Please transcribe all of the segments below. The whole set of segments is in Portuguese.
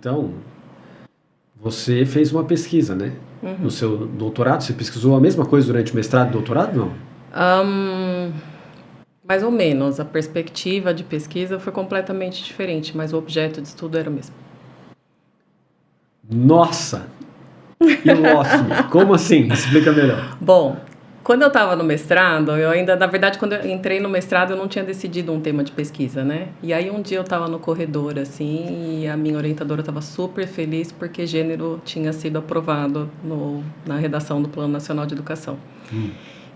Então, você fez uma pesquisa, né? No seu doutorado, você pesquisou a mesma coisa durante o mestrado e doutorado, não? Mais ou menos. A perspectiva de pesquisa foi completamente diferente, mas o objeto de estudo era o mesmo. Nossa! E o OSCE? Como assim? Explica melhor. Bom, quando eu estava no mestrado, eu ainda, na verdade, quando eu entrei no mestrado, eu não tinha decidido um tema de pesquisa, né? E aí um dia eu estava no corredor, assim, e a minha orientadora estava super feliz porque gênero tinha sido aprovado na redação do Plano Nacional de Educação.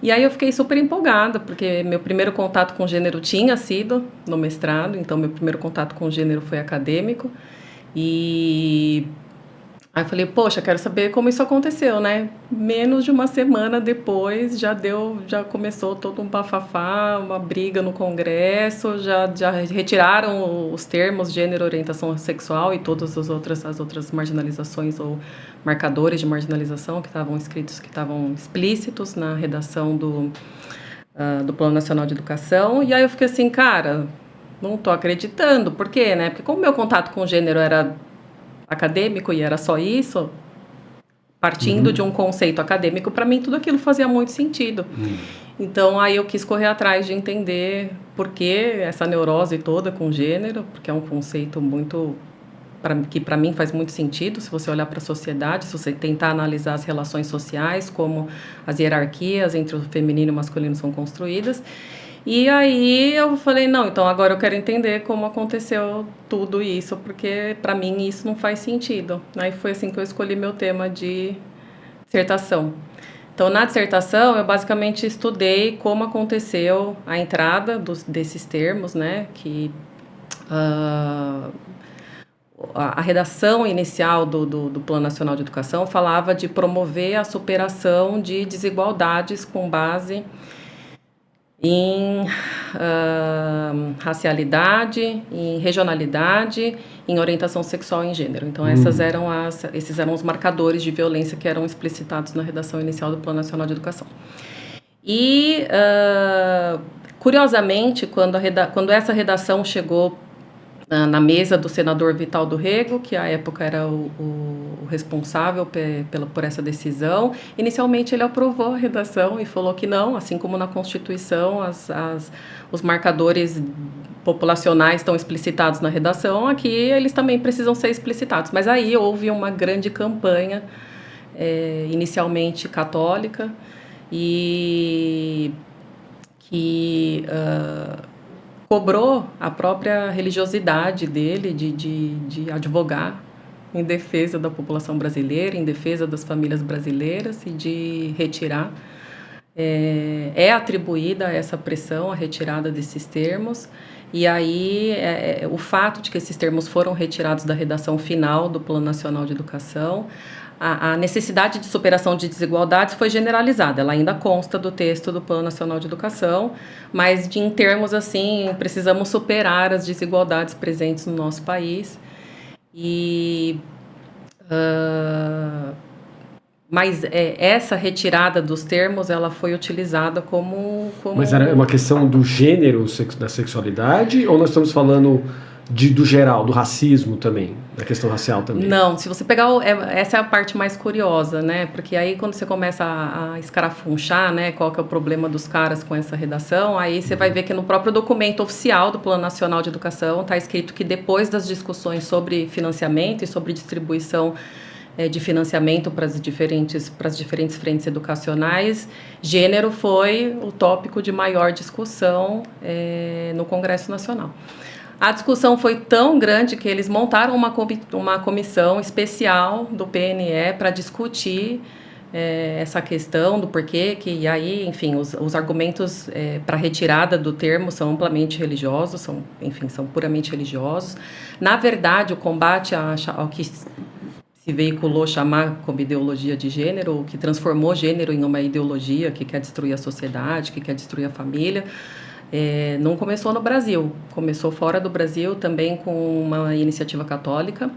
E aí eu fiquei super empolgada, porque meu primeiro contato com gênero tinha sido no mestrado, então meu primeiro contato com gênero foi acadêmico. E aí eu falei, poxa, quero saber como isso aconteceu, né? Menos de uma semana depois já começou todo um bafafá, uma briga no Congresso, já retiraram os termos gênero, orientação sexual e todas as outras marginalizações ou marcadores de marginalização que estavam escritos, que estavam explícitos na redação do Plano Nacional de Educação. E aí eu fiquei assim, cara, não tô acreditando. Por quê, né? Porque como meu contato com o gênero era acadêmico e era só isso, partindo de um conceito acadêmico, para mim tudo aquilo fazia muito sentido. Então aí eu quis correr atrás de entender por que essa neurose toda com gênero, porque é um conceito muito que para mim faz muito sentido se você olhar para a sociedade, se você tentar analisar as relações sociais, como as hierarquias entre o feminino e o masculino são construídas. E aí eu falei, não, então agora eu quero entender como aconteceu tudo isso, porque para mim isso não faz sentido. Aí foi assim que eu escolhi meu tema de dissertação. Então, na dissertação, eu basicamente estudei como aconteceu a entrada desses termos, né, que a redação inicial do Plano Nacional de Educação falava de promover a superação de desigualdades com base em racialidade, em regionalidade, em orientação sexual e em gênero. Então, esses eram os marcadores de violência que eram explicitados na redação inicial do Plano Nacional de Educação. E, curiosamente, quando essa redação chegou na mesa do senador Vital do Rego, que à época era o responsável por essa decisão. Inicialmente ele aprovou a redação e falou que não, assim como na Constituição os marcadores populacionais estão explicitados na redação, aqui eles também precisam ser explicitados. Mas aí houve uma grande campanha, inicialmente católica, e que cobrou a própria religiosidade dele de advogar em defesa da população brasileira, em defesa das famílias brasileiras e de retirar. É atribuída a essa pressão a retirada desses termos, e aí o fato de que esses termos foram retirados da redação final do Plano Nacional de Educação, a necessidade de superação de desigualdades foi generalizada, ela ainda consta do texto do Plano Nacional de Educação, mas em termos assim, precisamos superar as desigualdades presentes no nosso país. Mas essa retirada dos termos, ela foi utilizada como... Mas era uma questão do gênero, da sexualidade, ou nós estamos falando do geral, do racismo também, da questão racial também? Não, se você pegar... essa é a parte mais curiosa, né? Porque aí quando você começa a escarafunchar, né, qual que é o problema dos caras com essa redação, aí você vai ver que no próprio documento oficial do Plano Nacional de Educação está escrito que depois das discussões sobre financiamento e sobre distribuição de financiamento para as diferentes frentes educacionais, gênero foi o tópico de maior discussão no Congresso Nacional. A discussão foi tão grande que eles montaram uma comissão especial do PNE para discutir essa questão do porquê, que aí, enfim, os argumentos para retirada do termo são amplamente religiosos, são puramente religiosos. Na verdade, o combate ao que se veiculou chamar como ideologia de gênero, que transformou gênero em uma ideologia que quer destruir a sociedade, que quer destruir a família, não começou no Brasil, começou fora do Brasil também com uma iniciativa católica,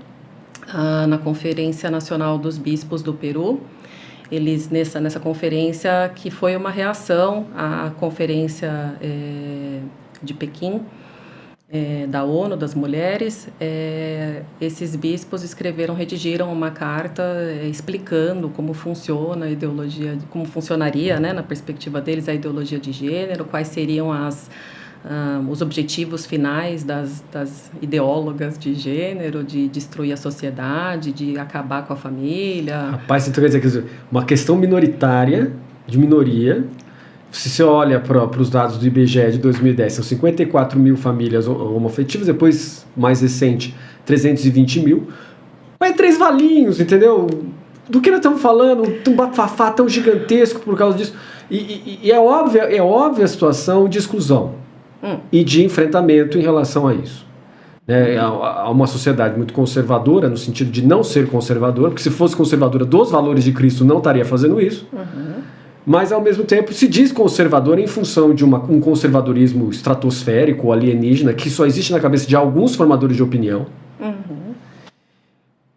na Conferência Nacional dos Bispos do Peru. Eles, nessa conferência, que foi uma reação à Conferência de Pequim, da ONU, das mulheres, esses bispos redigiram uma carta explicando como funciona a ideologia, como funcionaria, né, na perspectiva deles, a ideologia de gênero, quais seriam os objetivos finais das ideólogas de gênero, de destruir a sociedade, de acabar com a família. Rapaz, então quer dizer, uma questão minoritária, de minoria. Se você olha para os dados do IBGE de 2010, são 54 mil famílias homoafetivas, depois, mais recente, 320 mil. Mas 3 valinhos, entendeu? Do que nós estamos falando? Um bafafá tão gigantesco por causa disso. E é óbvia a situação de exclusão e de enfrentamento em relação a isso. Há uma sociedade muito conservadora, no sentido de não ser conservadora, porque se fosse conservadora dos valores de Cristo, não estaria fazendo isso. Mas, ao mesmo tempo, se diz conservador em função de um conservadorismo estratosférico, alienígena, que só existe na cabeça de alguns formadores de opinião.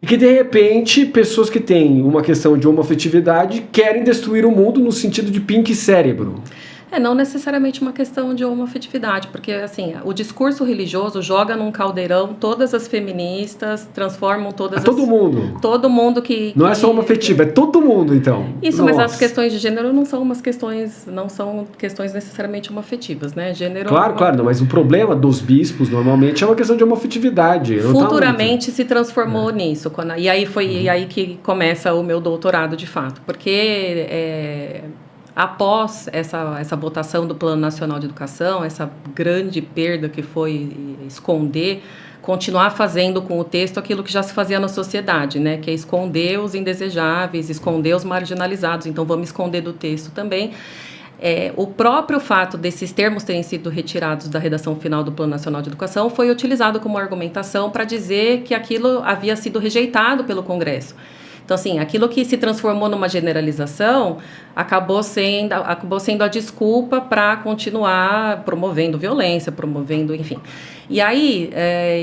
E que, de repente, pessoas que têm uma questão de homoafetividade querem destruir o mundo no sentido de pink cérebro. Não necessariamente uma questão de homoafetividade, porque assim, o discurso religioso joga num caldeirão todas as feministas, transformam todo mundo. Todo mundo que... Não é só homoafetivo, é todo mundo, então. Isso, Nossa. Mas as questões de gênero não são questões necessariamente homoafetivas, né? Gênero... Claro, não, mas o problema dos bispos, normalmente, é uma questão de homoafetividade. Futuramente se transformou nisso. E aí foi aí que começa o meu doutorado, de fato. Porque... após essa votação do Plano Nacional de Educação, essa grande perda que foi continuar fazendo com o texto aquilo que já se fazia na sociedade, né? Que é esconder os indesejáveis, esconder os marginalizados. Então, vamos esconder do texto também. O próprio fato desses termos terem sido retirados da redação final do Plano Nacional de Educação foi utilizado como argumentação para dizer que aquilo havia sido rejeitado pelo Congresso. Então, assim, aquilo que se transformou numa generalização acabou sendo a desculpa para continuar promovendo violência, enfim. E aí,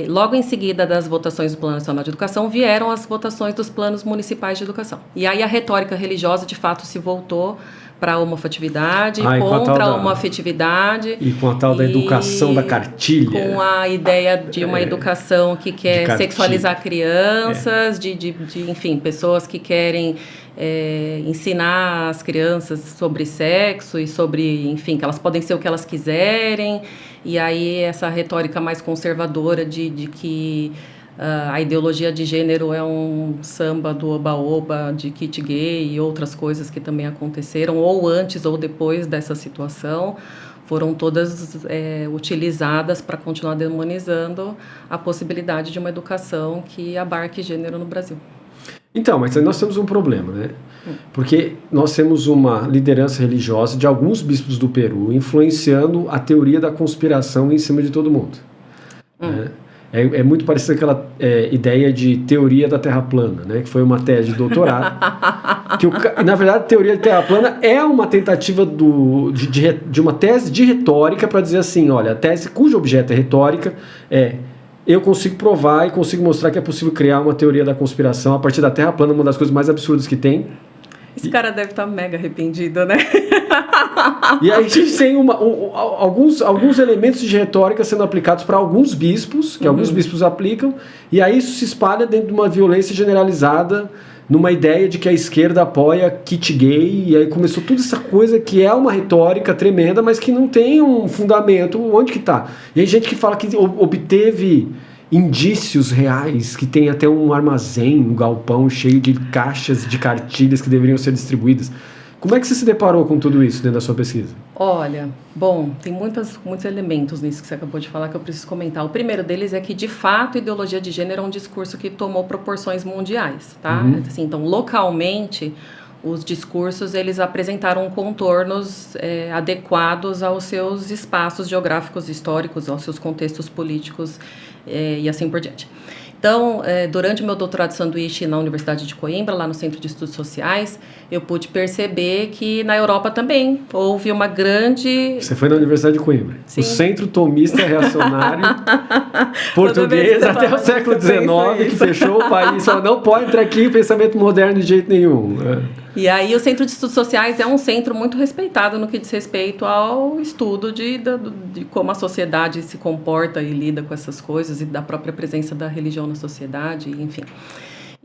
logo em seguida das votações do Plano Nacional de Educação, vieram as votações dos planos municipais de educação. E aí a retórica religiosa, de fato, se voltou para a homoafetividade, contra a homoafetividade. E com a tal da educação da cartilha. Com a ideia de uma educação que quer sexualizar crianças, enfim, pessoas que querem ensinar as crianças sobre sexo e sobre, enfim, que elas podem ser o que elas quiserem. E aí essa retórica mais conservadora de que a ideologia de gênero é um samba do oba-oba, de kit gay e outras coisas que também aconteceram, ou antes ou depois dessa situação, foram todas utilizadas para continuar demonizando a possibilidade de uma educação que abarque gênero no Brasil. Então, mas nós temos um problema, né? Porque nós temos uma liderança religiosa de alguns bispos do Peru influenciando a teoria da conspiração em cima de todo mundo. Né? É muito parecido com aquela ideia de teoria da Terra plana, né? Que foi uma tese de doutorado. Na verdade, a teoria da Terra plana é uma tentativa de uma tese de retórica para dizer assim, olha, a tese cujo objeto é retórica eu consigo provar e consigo mostrar que é possível criar uma teoria da conspiração a partir da Terra plana, uma das coisas mais absurdas que tem. Esse cara deve estar mega arrependido, né? E aí a gente tem alguns elementos de retórica sendo aplicados para alguns bispos, que alguns bispos aplicam, e aí isso se espalha dentro de uma violência generalizada, numa ideia de que a esquerda apoia kit gay, e aí começou toda essa coisa que é uma retórica tremenda, mas que não tem um fundamento. Onde que está? E aí gente que fala que obteve indícios reais, que tem até um armazém, um galpão cheio de caixas de cartilhas que deveriam ser distribuídas. Como é que você se deparou com tudo isso dentro da sua pesquisa? Olha, bom, tem muitos elementos nisso que você acabou de falar que eu preciso comentar. O primeiro deles é que, de fato, a ideologia de gênero é um discurso que tomou proporções mundiais, tá? Assim, então, localmente, os discursos, eles apresentaram contornos adequados aos seus espaços geográficos históricos, aos seus contextos políticos e assim por diante. Então, durante o meu doutorado de sanduíche na Universidade de Coimbra, lá no Centro de Estudos Sociais, eu pude perceber que na Europa também houve uma grande... Você foi na Universidade de Coimbra. Sim. O Centro Tomista Reacionário português até o século XIX, que fechou o país. Só não pode entrar aqui em pensamento moderno de jeito nenhum. E aí o Centro de Estudos Sociais é um centro muito respeitado no que diz respeito ao estudo de como a sociedade se comporta e lida com essas coisas e da própria presença da religião na sociedade, enfim.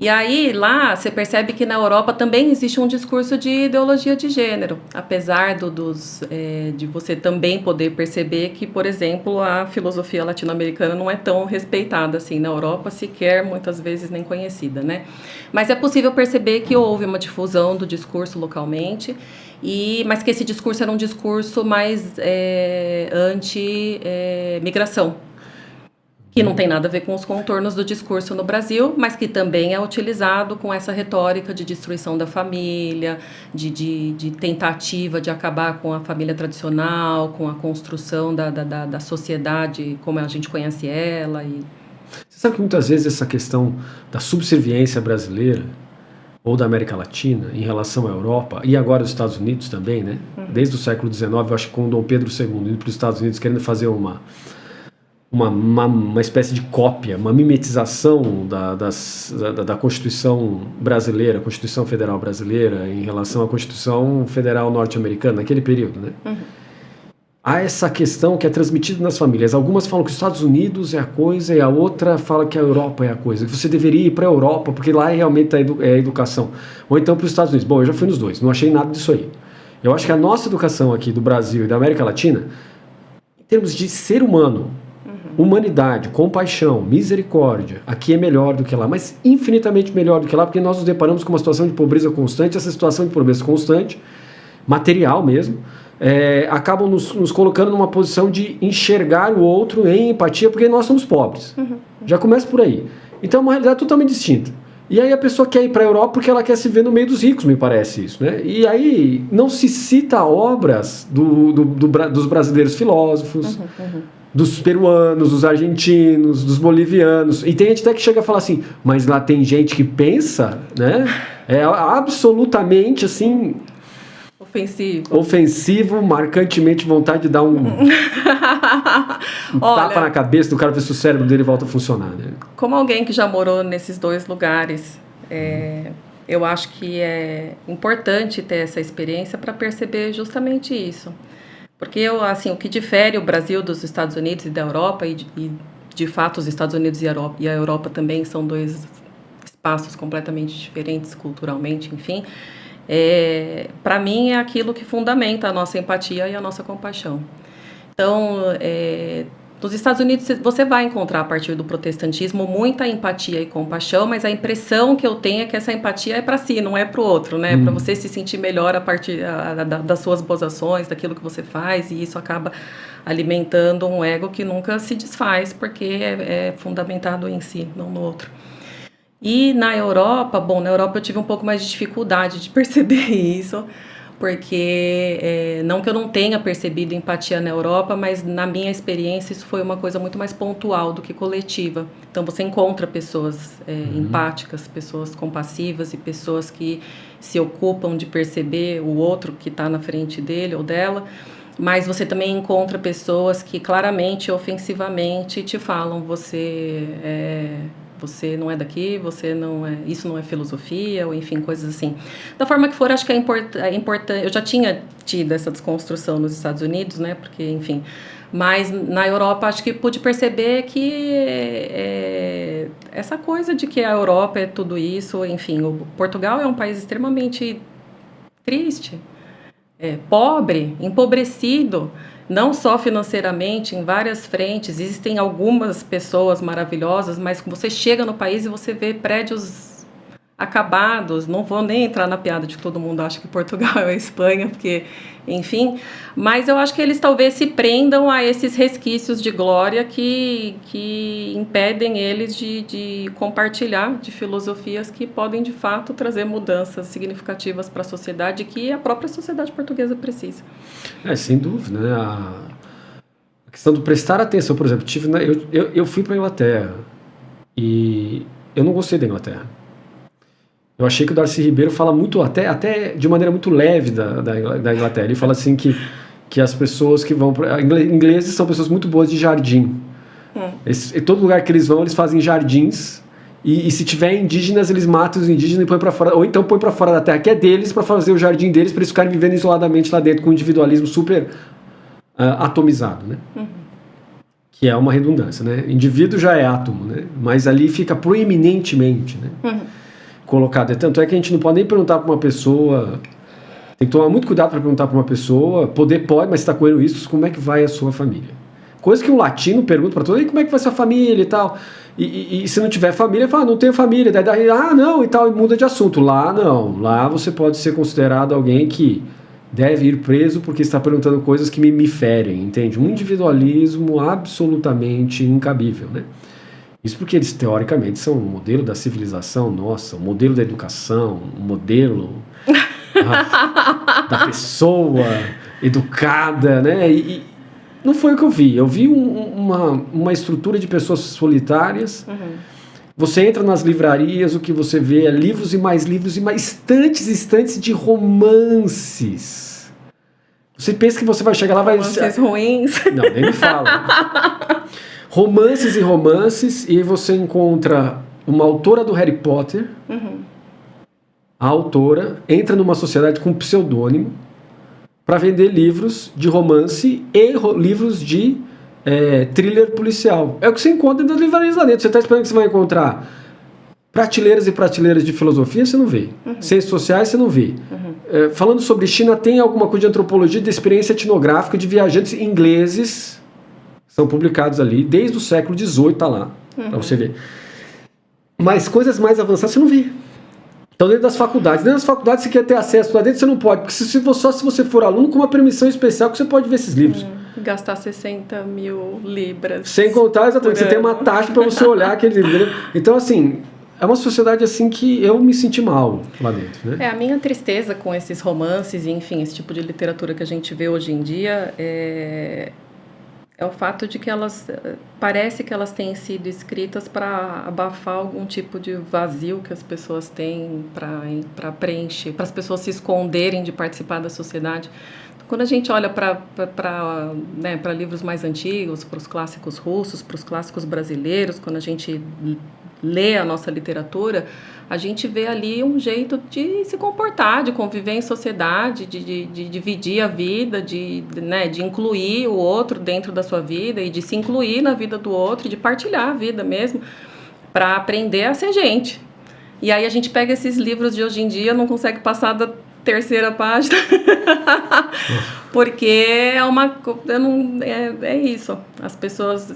E aí, lá, você percebe que na Europa também existe um discurso de ideologia de gênero, apesar de você também poder perceber que, por exemplo, a filosofia latino-americana não é tão respeitada assim na Europa, sequer muitas vezes nem conhecida, né? Mas é possível perceber que houve uma difusão do discurso localmente, mas que esse discurso era um discurso mais anti-migração. Que não tem nada a ver com os contornos do discurso no Brasil, mas que também é utilizado com essa retórica de destruição da família, de tentativa de acabar com a família tradicional, com a construção da sociedade como a gente conhece ela. Você sabe que muitas vezes essa questão da subserviência brasileira ou da América Latina em relação à Europa, e agora os Estados Unidos também, né? Desde o século XIX, eu acho que com Dom Pedro II indo para os Estados Unidos querendo fazer uma espécie de cópia, uma mimetização da Constituição brasileira, Constituição Federal Brasileira, em relação à Constituição Federal Norte-Americana, naquele período, né? Há essa questão que é transmitida nas famílias. Algumas falam que os Estados Unidos é a coisa e a outra fala que a Europa é a coisa. Que você deveria ir para a Europa, porque lá realmente é a educação. Ou então para os Estados Unidos. Bom, eu já fui nos dois, não achei nada disso aí. Eu acho que a nossa educação aqui do Brasil e da América Latina, em termos de ser humano, humanidade, compaixão, misericórdia, aqui é melhor do que lá, mas infinitamente melhor do que lá, porque nós nos deparamos com uma situação de pobreza constante. Essa situação de pobreza constante, material mesmo, acabam nos colocando numa posição de enxergar o outro em empatia, porque nós somos pobres. Já começa por aí. Então é uma realidade totalmente distinta. E aí a pessoa quer ir para a Europa porque ela quer se ver no meio dos ricos, me parece isso, né? E aí não se cita obras dos brasileiros filósofos, dos peruanos, dos argentinos, dos bolivianos. E tem gente até que chega a falar assim, mas lá tem gente que pensa, né? É absolutamente assim... Ofensivo, marcantemente vontade de dar um tapa na cabeça do cara, ver se o cérebro dele volta a funcionar, né? Como alguém que já morou nesses dois lugares, eu acho que é importante ter essa experiência para perceber justamente isso. Porque o que difere o Brasil dos Estados Unidos e da Europa, e de fato os Estados Unidos e a Europa também são dois espaços completamente diferentes culturalmente, enfim, para mim é aquilo que fundamenta a nossa empatia e a nossa compaixão. Então, nos Estados Unidos você vai encontrar a partir do protestantismo muita empatia e compaixão, mas a impressão que eu tenho é que essa empatia é para si, não é para o outro, né? Para você se sentir melhor a partir das suas boas ações, daquilo que você faz, e isso acaba alimentando um ego que nunca se desfaz, porque é fundamentado em si, não no outro. E na Europa eu tive um pouco mais de dificuldade de perceber isso, porque não que eu não tenha percebido empatia na Europa, mas na minha experiência isso foi uma coisa muito mais pontual do que coletiva. Então você encontra pessoas empáticas, pessoas compassivas e pessoas que se ocupam de perceber o outro que está na frente dele ou dela, mas você também encontra pessoas que claramente, ofensivamente te falam, você não é daqui, você não é, isso não é filosofia, ou enfim, coisas assim. Da forma que for, acho que é importante. Eu já tinha tido essa desconstrução nos Estados Unidos, né? Porque, enfim. Mas na Europa, acho que pude perceber que essa coisa de que a Europa é tudo isso, enfim, o Portugal é um país extremamente triste, pobre, empobrecido. Não só financeiramente, em várias frentes. Existem algumas pessoas maravilhosas, mas você chega no país e você vê prédios acabados. Não vou nem entrar na piada de que todo mundo acha que Portugal é a Espanha, porque, enfim. Mas eu acho que eles talvez se prendam a esses resquícios de glória que impedem eles de compartilhar de filosofias que podem, de fato, trazer mudanças significativas para a sociedade que a própria sociedade portuguesa precisa. Sem dúvida, né? A questão do prestar atenção, por exemplo, eu fui para a Inglaterra E eu não gostei da Inglaterra. Eu achei que o Darcy Ribeiro fala muito, até de maneira muito leve da Inglaterra. Ele fala assim que as pessoas que vão para... Ingleses são pessoas muito boas de jardim. Em todo lugar que eles vão, eles fazem jardins. E se tiver indígenas, eles matam os indígenas e põem para fora. Ou então põem para fora da terra, que é deles, para fazer o jardim deles, para eles ficarem vivendo isoladamente lá dentro, com um individualismo super atomizado, né? Que é uma redundância, né? Indivíduo já é átomo, né? Mas ali fica proeminentemente, né? Colocado. Tanto é que a gente não pode nem perguntar para uma pessoa... Tem que tomar muito cuidado para perguntar para uma pessoa. Poder pode, mas se está correndo isso, como é que vai a sua família? Coisa que um latino pergunta para todo mundo, como é que vai sua família e tal. E se não tiver família, fala, não tenho família. Daí, não, e tal, e muda de assunto. Lá não. Lá você pode ser considerado alguém que deve ir preso porque está perguntando coisas que me ferem, entende? Um individualismo absolutamente incabível, né? Isso porque eles, teoricamente, são um modelo da civilização nossa, um modelo da educação, um modelo da pessoa educada, né? E não foi o que eu vi. Eu vi uma estrutura de pessoas solitárias. Você entra nas livrarias, o que você vê é livros e mais estantes de romances. Você pensa que você vai chegar lá... Romances ruins. Não, nem me fala. Romances, e aí você encontra uma autora do Harry Potter, a autora entra numa sociedade com um pseudônimo para vender livros de romance e livros de thriller policial. É o que você encontra das livrarias lá dentro. Você está esperando que você vai encontrar prateleiras e prateleiras de filosofia, você não vê. Ciências sociais, você não vê. Falando sobre China, tem alguma coisa de antropologia, de experiência etnográfica de viajantes ingleses... São publicados ali, desde o século XVIII, tá lá, para você ver. Mas coisas mais avançadas você não vê. Então, dentro das faculdades você quer ter acesso lá dentro, você não pode, porque só se você for aluno com uma permissão especial que você pode ver esses livros. Gastar 60 mil libras. Sem contar, exatamente, você tem uma taxa para você olhar aquele livro. Então, assim, é uma sociedade assim que eu me senti mal lá dentro, né? A minha tristeza com esses romances e, enfim, esse tipo de literatura que a gente vê hoje em dia é o fato de que parece que elas têm sido escritas para abafar algum tipo de vazio que as pessoas têm para preencher, para as pessoas se esconderem de participar da sociedade. Quando a gente olha para livros mais antigos, para os clássicos russos, para os clássicos brasileiros, quando a gente lê a nossa literatura, a gente vê ali um jeito de se comportar, de conviver em sociedade, de dividir a vida, de incluir o outro dentro da sua vida e de se incluir na vida do outro, de partilhar a vida mesmo, para aprender a ser gente. E aí a gente pega esses livros de hoje em dia, não consegue passar da terceira página, porque é isso. As pessoas,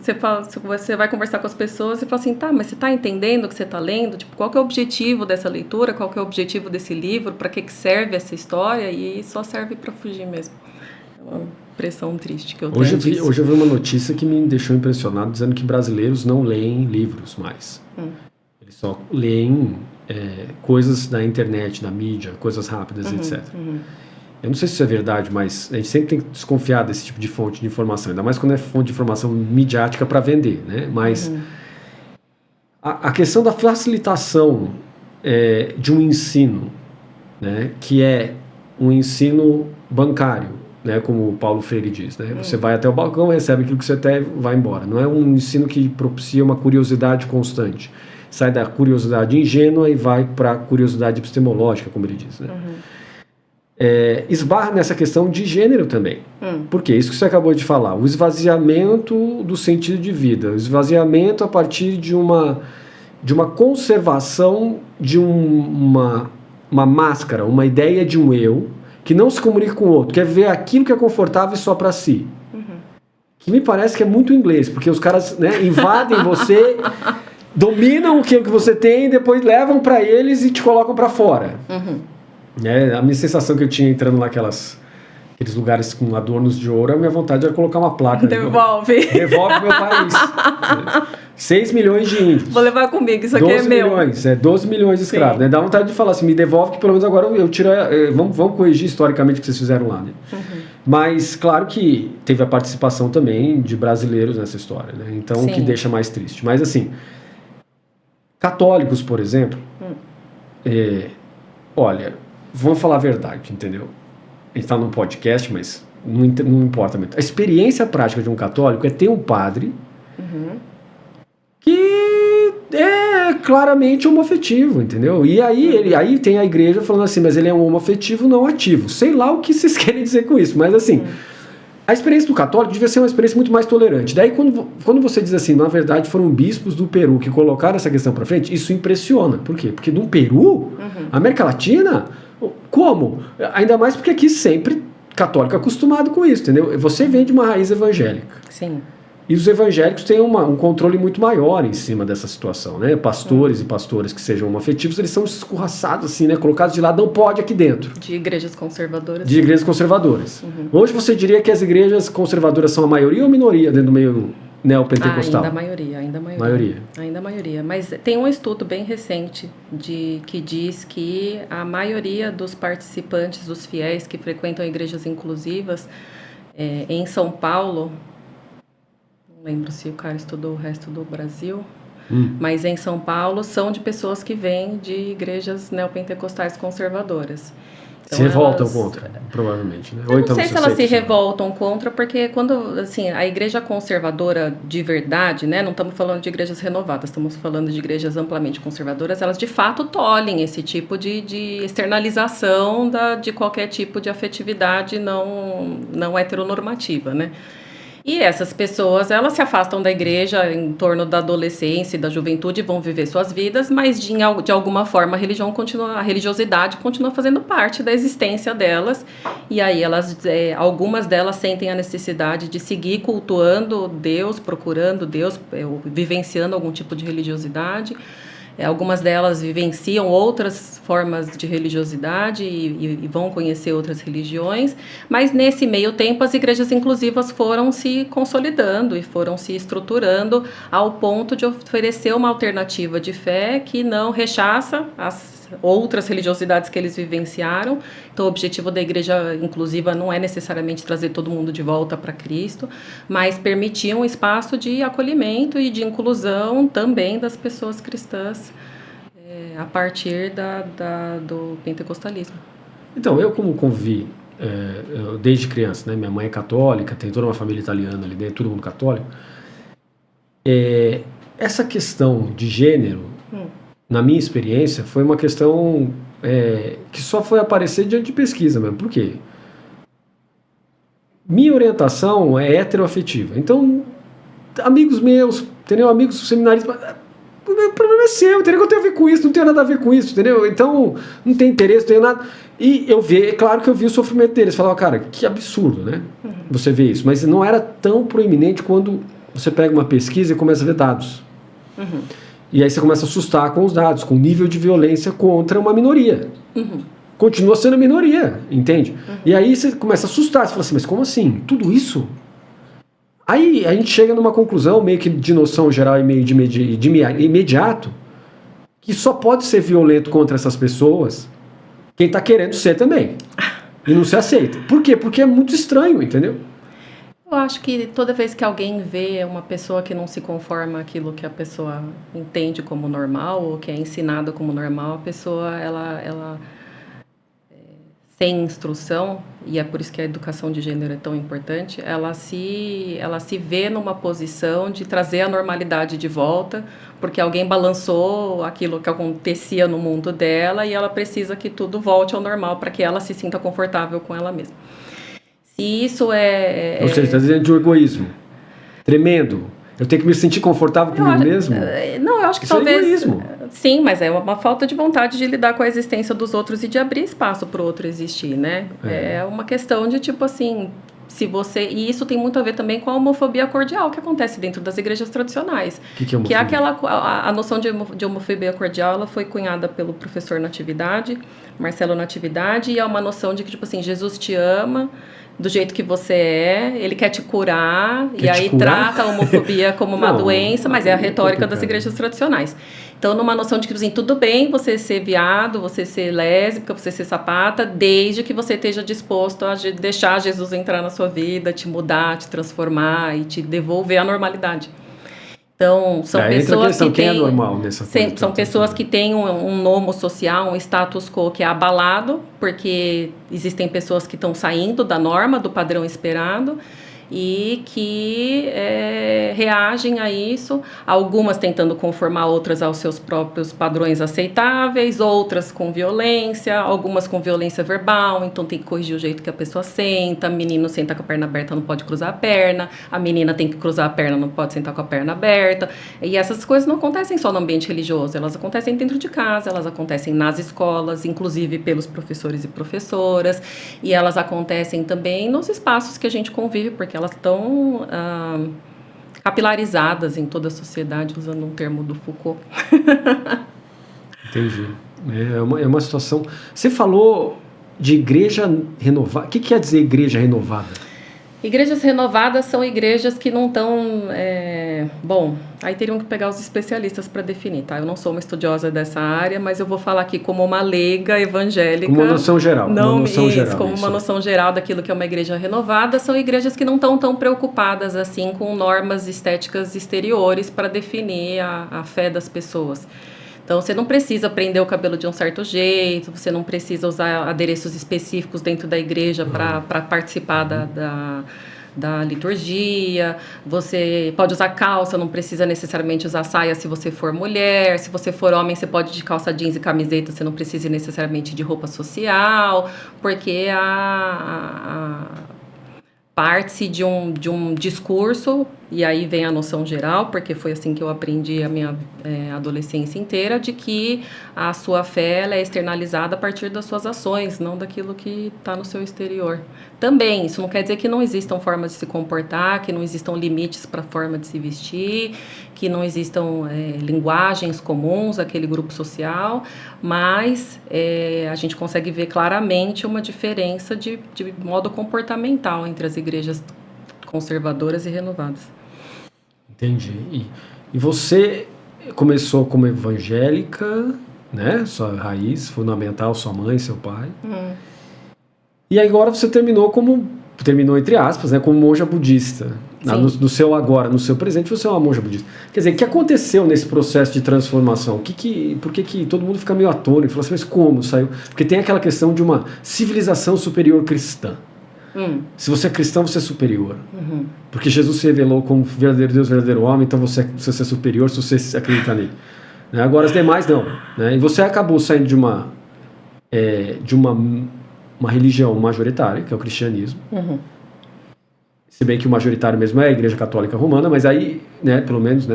você vai conversar com as pessoas e fala assim, tá, mas você está entendendo o que você está lendo? Tipo, qual que é o objetivo dessa leitura? Qual que é o objetivo desse livro? Para que serve essa história? E só serve para fugir mesmo. É uma impressão triste que eu tenho. Hoje eu vi uma notícia que me deixou impressionado, dizendo que brasileiros não leem livros mais. Eles só leem coisas da internet, da mídia, coisas rápidas, etc. Eu não sei se isso é verdade, mas a gente sempre tem que desconfiar desse tipo de fonte de informação, ainda mais quando é fonte de informação midiática para vender, né? Mas a questão da facilitação de um ensino, né, que é um ensino bancário, né, como o Paulo Freire diz, né? Você vai até o balcão, recebe aquilo que você tem, vai embora. Não é um ensino que propicia uma curiosidade constante. Sai da curiosidade ingênua e vai para a curiosidade epistemológica, como ele diz, né? Esbarra nessa questão de gênero também. Porque isso que você acabou de falar, o esvaziamento do sentido de vida, o esvaziamento a partir de uma conservação de uma máscara, uma ideia de um eu, que não se comunica com o outro, quer ver aquilo que é confortável só para si. Que me parece que é muito inglês, porque os caras, né, invadem você... dominam o que você tem e depois levam para eles e te colocam para fora. A minha sensação que eu tinha entrando naqueles lugares com adornos de ouro, a minha vontade era colocar uma placa. Devolve. Devolve meu país. 6 milhões de índios. Vou levar comigo, isso aqui é meu. 12 milhões de escravos. Né? Dá vontade de falar assim, me devolve que pelo menos agora eu tiro... Vamos corrigir historicamente o que vocês fizeram lá. Né? Mas claro que teve a participação também de brasileiros nessa história. Né? Então, o que deixa mais triste. Mas assim... Católicos, por exemplo, olha, vamos falar a verdade, entendeu? A gente está num podcast, mas não importa muito. A experiência prática de um católico é ter um padre que é claramente homoafetivo, entendeu? E aí tem a igreja falando assim, mas ele é um homoafetivo não ativo. Sei lá o que vocês querem dizer com isso, mas assim, a experiência do católico devia ser uma experiência muito mais tolerante. Daí quando você diz assim, na verdade foram bispos do Peru que colocaram essa questão para frente, isso impressiona. Por quê? Porque no Peru, América Latina, como? Ainda mais porque aqui sempre católico é acostumado com isso, entendeu? Você vem de uma raiz evangélica. Sim. E os evangélicos têm um controle muito maior em cima dessa situação, né? Pastores e pastoras que sejam homoafetivos, eles são escorraçados assim, né? Colocados de lado, não pode aqui dentro. De igrejas conservadoras. De igrejas conservadoras. Hoje você diria que as igrejas conservadoras são a maioria ou a minoria dentro do meio neopentecostal? Ainda a maioria. Mas tem um estudo bem recente que diz que a maioria dos participantes, dos fiéis que frequentam igrejas inclusivas, em São Paulo, não lembro se o cara estudou o resto do Brasil, mas em São Paulo são de pessoas que vêm de igrejas neopentecostais conservadoras. Então, se revoltam contra, provavelmente, né? Eu não sei se elas se revoltam contra, porque quando, assim, a igreja conservadora de verdade, né, não estamos falando de igrejas renovadas, estamos falando de igrejas amplamente conservadoras, elas de fato tolhem esse tipo de externalização de qualquer tipo de afetividade não heteronormativa, né? E essas pessoas, elas se afastam da igreja em torno da adolescência e da juventude, vão viver suas vidas, mas de alguma forma a religiosidade continua fazendo parte da existência delas. E aí algumas delas sentem a necessidade de seguir cultuando Deus, procurando Deus, vivenciando algum tipo de religiosidade. Algumas delas vivenciam outras formas de religiosidade e vão conhecer outras religiões, mas nesse meio tempo as igrejas inclusivas foram se consolidando e foram se estruturando ao ponto de oferecer uma alternativa de fé que não rechaça as outras religiosidades que eles vivenciaram. Então o objetivo da igreja inclusiva não é necessariamente trazer todo mundo de volta para Cristo, mas permitir um espaço de acolhimento e de inclusão também das pessoas cristãs a partir do pentecostalismo. Então, eu como convivi desde criança, né? Minha mãe é católica, tem toda uma família italiana ali dentro, todo mundo católico. Essa questão de gênero, na minha experiência, foi uma questão que só foi aparecer diante de pesquisa mesmo. Por quê? Minha orientação é heteroafetiva. Então, amigos meus, entendeu? Amigos seminaristas, o problema é seu, entendeu? Eu tenho a ver com isso, não tenho nada a ver com isso, entendeu? Então, não tem interesse, não tenho nada. E é claro que eu vi o sofrimento deles. Falava, cara, que absurdo, né? Você vê isso. Mas não era tão proeminente quando você pega uma pesquisa e começa a ver dados. E aí você começa a assustar com os dados, com o nível de violência contra uma minoria. Continua sendo minoria, entende? E aí você começa a assustar, você fala assim, mas como assim? Tudo isso? Aí a gente chega numa conclusão meio que de noção geral e meio de imediato, que só pode ser violento contra essas pessoas quem está querendo ser também. E não se aceita. Por quê? Porque é muito estranho, entendeu? Eu acho que toda vez que alguém vê uma pessoa que não se conforma àquilo que a pessoa entende como normal, ou que é ensinada como normal, a pessoa, ela sem instrução, e é por isso que a educação de gênero é tão importante, ela se vê numa posição de trazer a normalidade de volta, porque alguém balançou aquilo que acontecia no mundo dela e ela precisa que tudo volte ao normal para que ela se sinta confortável com ela mesma. Se isso Ou seja, está dizendo de um egoísmo tremendo. Eu tenho que me sentir confortável comigo mesmo? Não, eu acho que isso talvez... é egoísmo. Sim, mas é uma falta de vontade de lidar com a existência dos outros e de abrir espaço para o outro existir, né? É uma questão de, tipo assim, se você... E isso tem muito a ver também com a homofobia cordial que acontece dentro das igrejas tradicionais. Que é homofobia? Que é aquela... A noção de homofobia cordial, ela foi cunhada pelo professor Natividade, Marcelo Natividade, e é uma noção de que, tipo assim, Jesus te ama do jeito que você ele quer te curar, e aí trata a homofobia como uma doença, mas é a retórica das igrejas tradicionais. Então, numa noção de que, assim, tudo bem você ser viado, você ser lésbica, você ser sapata, desde que você esteja disposto a deixar Jesus entrar na sua vida, te mudar, te transformar e te devolver a normalidade. Então, são pessoas que quem é têm... normal nessa coisa? São pessoas que têm um nomo social, um status quo que é abalado, porque existem pessoas que estão saindo da norma, do padrão esperado, e que reagem a isso, algumas tentando conformar outras aos seus próprios padrões aceitáveis, outras com violência, algumas com violência verbal, então tem que corrigir o jeito que a pessoa senta, menino senta com a perna aberta, não pode cruzar a perna, a menina tem que cruzar a perna, não pode sentar com a perna aberta, e essas coisas não acontecem só no ambiente religioso, elas acontecem dentro de casa, elas acontecem nas escolas, inclusive pelos professores e professoras, e elas acontecem também nos espaços que a gente convive, porque elas estão capilarizadas em toda a sociedade, usando um termo do Foucault. Entendi. É uma situação... Você falou de igreja renovada. O que quer dizer igreja renovada? Igrejas renovadas são igrejas que não estão... Bom, aí teriam que pegar os especialistas para definir, tá? Eu não sou uma estudiosa dessa área, mas eu vou falar aqui como uma leiga evangélica. Como uma noção geral. Uma noção geral daquilo que é uma igreja renovada. São igrejas que não estão tão preocupadas assim com normas estéticas exteriores para definir a fé das pessoas. Então, você não precisa prender o cabelo de um certo jeito, você não precisa usar adereços específicos dentro da igreja para participar da liturgia, você pode usar calça, não precisa necessariamente usar saia se você for mulher, se você for homem, você pode ir de calça jeans e camiseta, você não precisa necessariamente de roupa social, porque parte-se de um discurso, e aí vem a noção geral, porque foi assim que eu aprendi a minha adolescência inteira, de que a sua fé ela é externalizada a partir das suas ações, não daquilo que está no seu exterior. Também, isso não quer dizer que não existam formas de se comportar, que não existam limites para a forma de se vestir, que não existam linguagens comuns àquele grupo social, mas a gente consegue ver claramente uma diferença de modo comportamental entre as igrejas conservadoras e renovadas. Entendi. E você começou como evangélica, né? Sua raiz fundamental, sua mãe, seu pai. E agora você terminou entre aspas, né, como monja budista. No seu presente, você é uma monja budista. Quer dizer, o que aconteceu nesse processo de transformação? Por que todo mundo fica meio atônito? Fala assim, mas como saiu? Porque tem aquela questão de uma civilização superior cristã. Se você é cristão, você é superior. Porque Jesus se revelou como verdadeiro Deus, verdadeiro homem, então você é superior se você acredita nele. Agora os demais não. E você acabou saindo de uma religião majoritária, que é o cristianismo. Se bem que o majoritário mesmo é a Igreja Católica Romana, mas aí, pelo menos,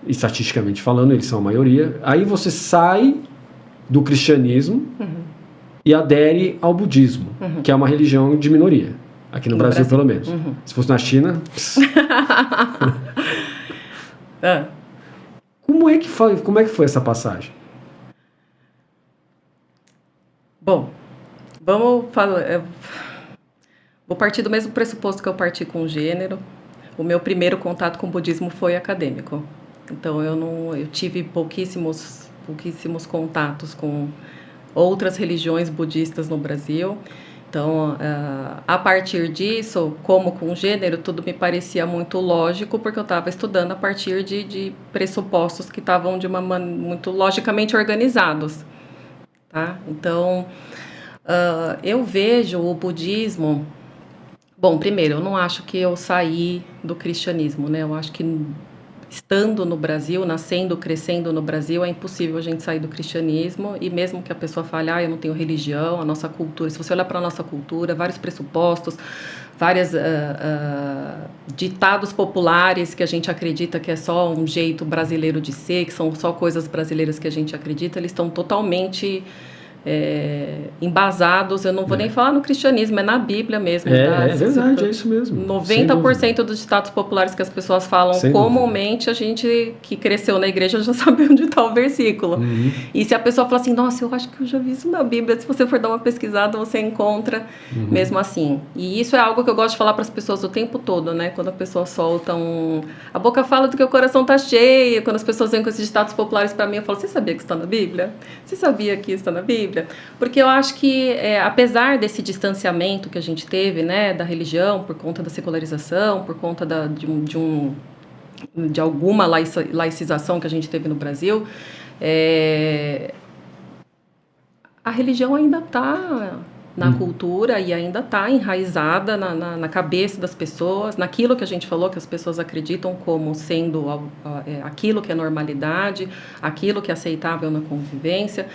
estatisticamente falando, eles são a maioria. Aí você sai do cristianismo e adere ao budismo, que é uma religião de minoria. Aqui no Brasil, pelo menos. Se fosse na China... Como é que foi essa passagem? Bom, vamos falar... Vou partir do mesmo pressuposto que eu parti com o gênero. O meu primeiro contato com o budismo foi acadêmico. Então, eu tive pouquíssimos contatos com outras religiões budistas no Brasil. Então, a partir disso, como com o gênero, tudo me parecia muito lógico, porque eu estava estudando a partir de pressupostos que estavam muito logicamente organizados. Tá? Então, eu vejo o budismo... Bom, primeiro, eu não acho que eu saí do cristianismo, né? Eu acho que estando no Brasil, nascendo, crescendo no Brasil, é impossível a gente sair do cristianismo, e mesmo que a pessoa fale, eu não tenho religião, a nossa cultura, se você olhar para a nossa cultura, vários pressupostos, vários ditados populares que a gente acredita que é só um jeito brasileiro de ser, que são só coisas brasileiras que a gente acredita, eles estão totalmente... embasados, eu não vou nem falar no cristianismo, é na Bíblia mesmo. É verdade, é isso mesmo. 90% dos ditados populares que as pessoas falam comumente, a gente que cresceu na igreja já sabe onde está o versículo. E se a pessoa fala assim, nossa, eu acho que eu já vi isso na Bíblia, se você for dar uma pesquisada, você encontra mesmo assim. E isso é algo que eu gosto de falar para as pessoas o tempo todo, né? Quando a pessoa solta a boca fala do que o coração está cheio, quando as pessoas vêm com esses ditados populares para mim, eu falo, você sabia que isso está na Bíblia? Você sabia que isso está na Bíblia? Porque eu acho que, apesar desse distanciamento que a gente teve, né, da religião, por conta da secularização, por conta de alguma laicização que a gente teve no Brasil, a religião ainda está na cultura e ainda está enraizada na cabeça das pessoas, naquilo que a gente falou, que as pessoas acreditam como sendo aquilo que é normalidade, aquilo que é aceitável na convivência.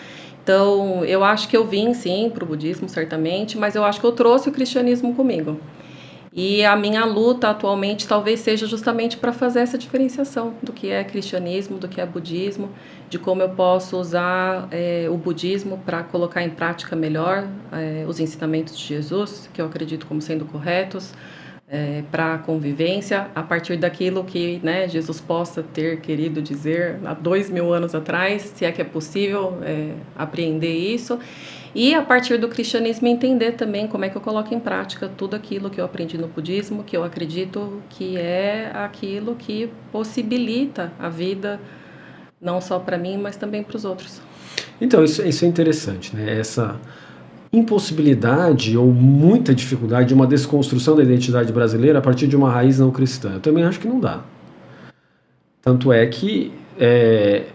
Então, eu acho que eu vim, sim, para o budismo, certamente, mas eu acho que eu trouxe o cristianismo comigo. E a minha luta atualmente talvez seja justamente para fazer essa diferenciação do que é cristianismo, do que é budismo, de como eu posso usar o budismo para colocar em prática melhor os ensinamentos de Jesus, que eu acredito como sendo corretos, para a convivência, a partir daquilo que, né, Jesus possa ter querido dizer há 2000 anos atrás, se é que é possível apreender isso. E a partir do cristianismo entender também como é que eu coloco em prática tudo aquilo que eu aprendi no budismo, que eu acredito que é aquilo que possibilita a vida, não só para mim, mas também para os outros. Então, isso é interessante, né? Essa impossibilidade ou muita dificuldade de uma desconstrução da identidade brasileira a partir de uma raiz não cristã. Eu também acho que não dá. Tanto é que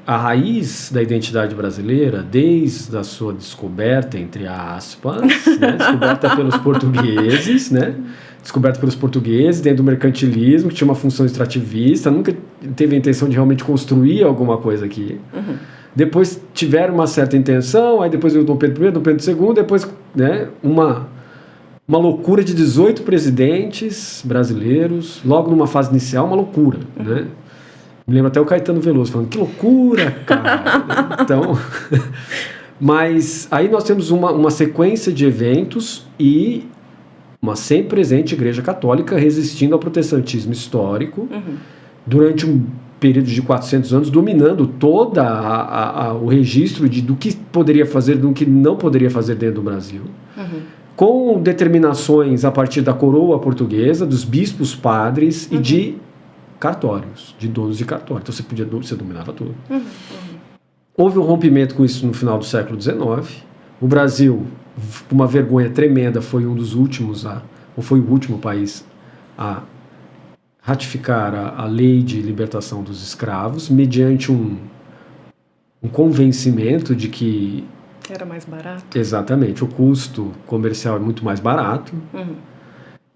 a raiz da identidade brasileira, desde a sua descoberta, entre aspas, né, descoberta pelos portugueses, né, descoberta pelos portugueses dentro do mercantilismo, que tinha uma função extrativista, nunca teve a intenção de realmente construir alguma coisa aqui. Uhum. Depois tiveram uma certa intenção, aí depois veio o Dom Pedro I, Dom Pedro II, depois, né, uma loucura de 18 presidentes brasileiros, logo numa fase inicial, uma loucura, né? Me lembro até o Caetano Veloso falando, que loucura, cara! Então, mas aí nós temos uma sequência de eventos e uma sempre presente Igreja Católica resistindo ao protestantismo histórico, durante um período de 400 anos, dominando todo o registro do que poderia fazer e do que não poderia fazer dentro do Brasil. Com determinações a partir da coroa portuguesa, dos bispos padres e de cartórios, de donos de cartório. Então você dominava tudo. Houve um rompimento com isso no final do século XIX. O Brasil, uma vergonha tremenda, foi um dos últimos, ou foi o último país a ratificar a lei de libertação dos escravos, mediante um convencimento de que era mais barato. Exatamente, o custo comercial é muito mais barato.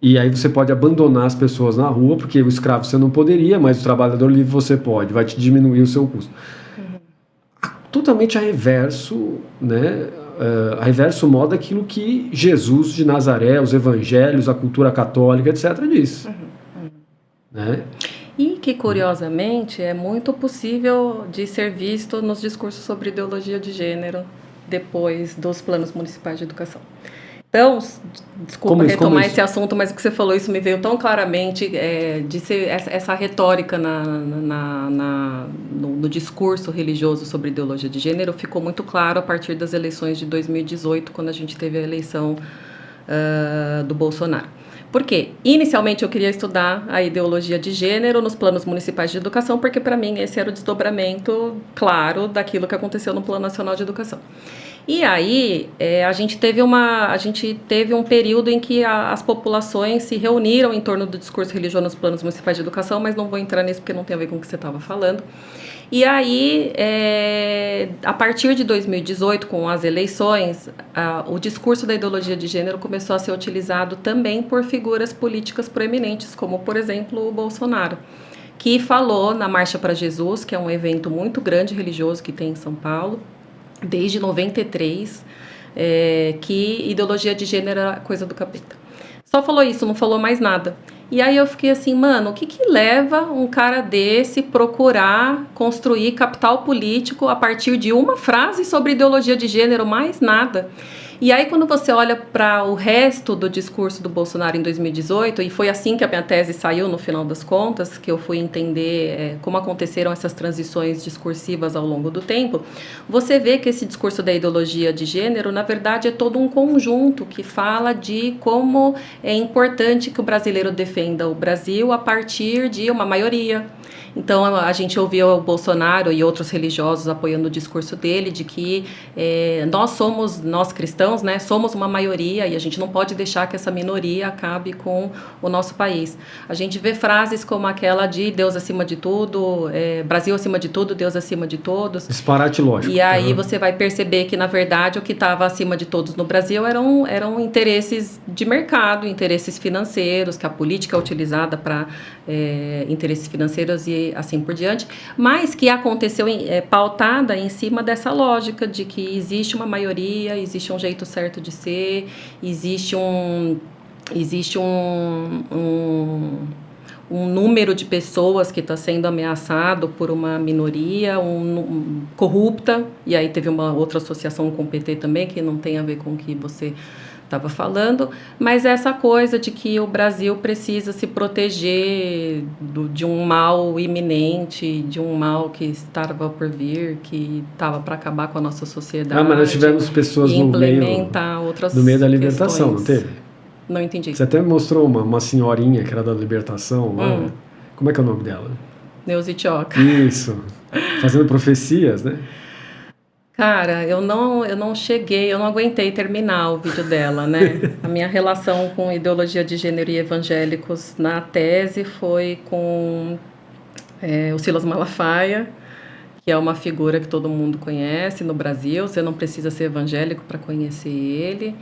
E aí você pode abandonar as pessoas na rua, porque o escravo você não poderia, mas o trabalhador livre você pode, vai te diminuir o seu custo. Totalmente a reverso, né? A reverso modo daquilo que Jesus de Nazaré, os evangelhos, a cultura católica, etc. diz. Né? E que, curiosamente, é muito possível de ser visto nos discursos sobre ideologia de gênero depois dos planos municipais de educação. Então, desculpa retomar esse assunto, mas o que você falou, isso me veio tão claramente, de ser essa retórica no discurso religioso sobre ideologia de gênero ficou muito claro a partir das eleições de 2018, quando a gente teve a eleição do Bolsonaro. Por quê? Inicialmente eu queria estudar a ideologia de gênero nos planos municipais de educação, porque para mim esse era o desdobramento claro daquilo que aconteceu no Plano Nacional de Educação. E aí a gente teve um período em que as populações se reuniram em torno do discurso religioso nos planos municipais de educação, mas não vou entrar nisso porque não tem a ver com o que você estava falando. E aí, a partir de 2018, com as eleições, o discurso da ideologia de gênero começou a ser utilizado também por figuras políticas proeminentes, como, por exemplo, o Bolsonaro, que falou na Marcha para Jesus, que é um evento muito grande religioso que tem em São Paulo, desde 93, que ideologia de gênero era coisa do capeta. Só falou isso, não falou mais nada. E aí eu fiquei assim, mano, o que leva um cara desse procurar construir capital político a partir de uma frase sobre ideologia de gênero, mais nada? E aí quando você olha para o resto do discurso do Bolsonaro em 2018, e foi assim que a minha tese saiu no final das contas, que eu fui entender como aconteceram essas transições discursivas ao longo do tempo, você vê que esse discurso da ideologia de gênero, na verdade, é todo um conjunto que fala de como é importante que o brasileiro defenda o Brasil a partir de uma maioria. Então, a gente ouviu o Bolsonaro e outros religiosos apoiando o discurso dele de que nós cristãos, cidadãos, né, somos uma maioria e a gente não pode deixar que essa minoria acabe com o nosso país. A gente vê frases como aquela de Deus acima de tudo, Brasil acima de tudo, Deus acima de todos. Disparate lógico. E aí você vai perceber que, na verdade, o que estava acima de todos no Brasil eram interesses de mercado, interesses financeiros, que a política é utilizada para interesses financeiros e assim por diante, mas que aconteceu pautada em cima dessa lógica de que existe uma maioria, existe um jeito certo de ser, existe um número de pessoas que está sendo ameaçado por uma minoria corrupta, e aí teve uma outra associação com o PT também, que não tem a ver com o que você estava falando, mas essa coisa de que o Brasil precisa se proteger de um mal iminente, de um mal que estava por vir, que estava para acabar com a nossa sociedade. Mas nós tivemos pessoas no meio da libertação, não teve? Não entendi. Você até me mostrou uma senhorinha que era da libertação lá. Como é que é o nome dela? Neuza Itioca. Isso. Fazendo profecias, né? Cara, eu não aguentei terminar o vídeo dela, né? A minha relação com ideologia de gênero e evangélicos na tese foi com o Silas Malafaia, que é uma figura que todo mundo conhece no Brasil, você não precisa ser evangélico para conhecer ele,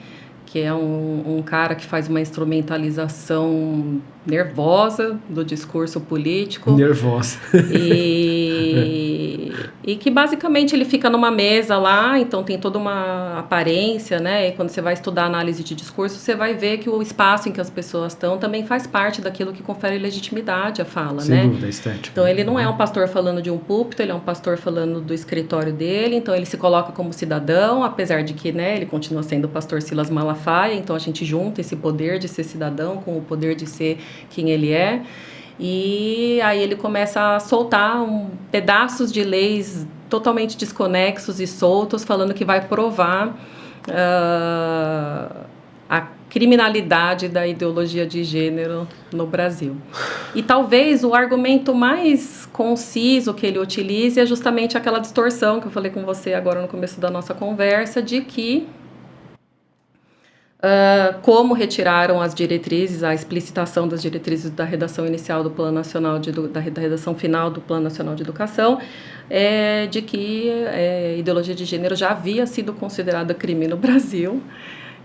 que é um cara que faz uma instrumentalização nervosa do discurso político. Nervosa. E que basicamente ele fica numa mesa lá, então tem toda uma aparência, né? E quando você vai estudar análise de discurso, você vai ver que o espaço em que as pessoas estão também faz parte daquilo que confere legitimidade à fala, Sem né? dúvida, estética. Então ele não é um pastor falando de um púlpito, ele é um pastor falando do escritório dele, então ele se coloca como cidadão, apesar de que, né, ele continua sendo o pastor Silas Malafaia, então a gente junta esse poder de ser cidadão com o poder de ser quem ele é. E aí ele começa a soltar pedaços de leis totalmente desconexos e soltos, falando que vai provar a criminalidade da ideologia de gênero no Brasil. E talvez o argumento mais conciso que ele utilize é justamente aquela distorção que eu falei com você agora no começo da nossa conversa, de que como retiraram as diretrizes, a explicitação das diretrizes da redação inicial do Plano Nacional da redação final do Plano Nacional de Educação, de que ideologia de gênero já havia sido considerada crime no Brasil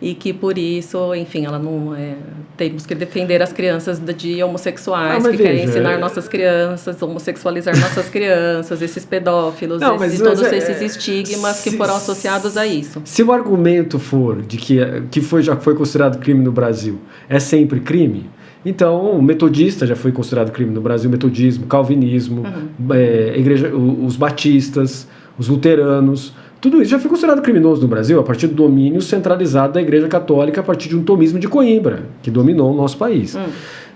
e que por isso, enfim, ela não temos que defender as crianças de homossexuais que querem ensinar nossas crianças, homossexualizar nossas crianças, esses pedófilos, todos esses estigmas que foram associados a isso. Se o argumento for de que já foi considerado crime no Brasil, é sempre crime, então o metodista já foi considerado crime no Brasil, metodismo, calvinismo, os batistas, os luteranos. Tudo isso já foi considerado criminoso no Brasil a partir do domínio centralizado da Igreja Católica, a partir de um tomismo de Coimbra, que dominou o nosso país.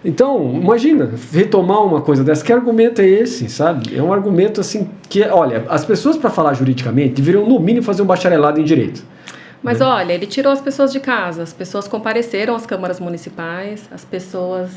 Então, imagina, retomar uma coisa dessa, que argumento é esse, sabe? É um argumento assim, que, olha, as pessoas para falar juridicamente deveriam no mínimo fazer um bacharelado em Direito. Mas olha, ele tirou as pessoas de casa, as pessoas compareceram às câmaras municipais, as pessoas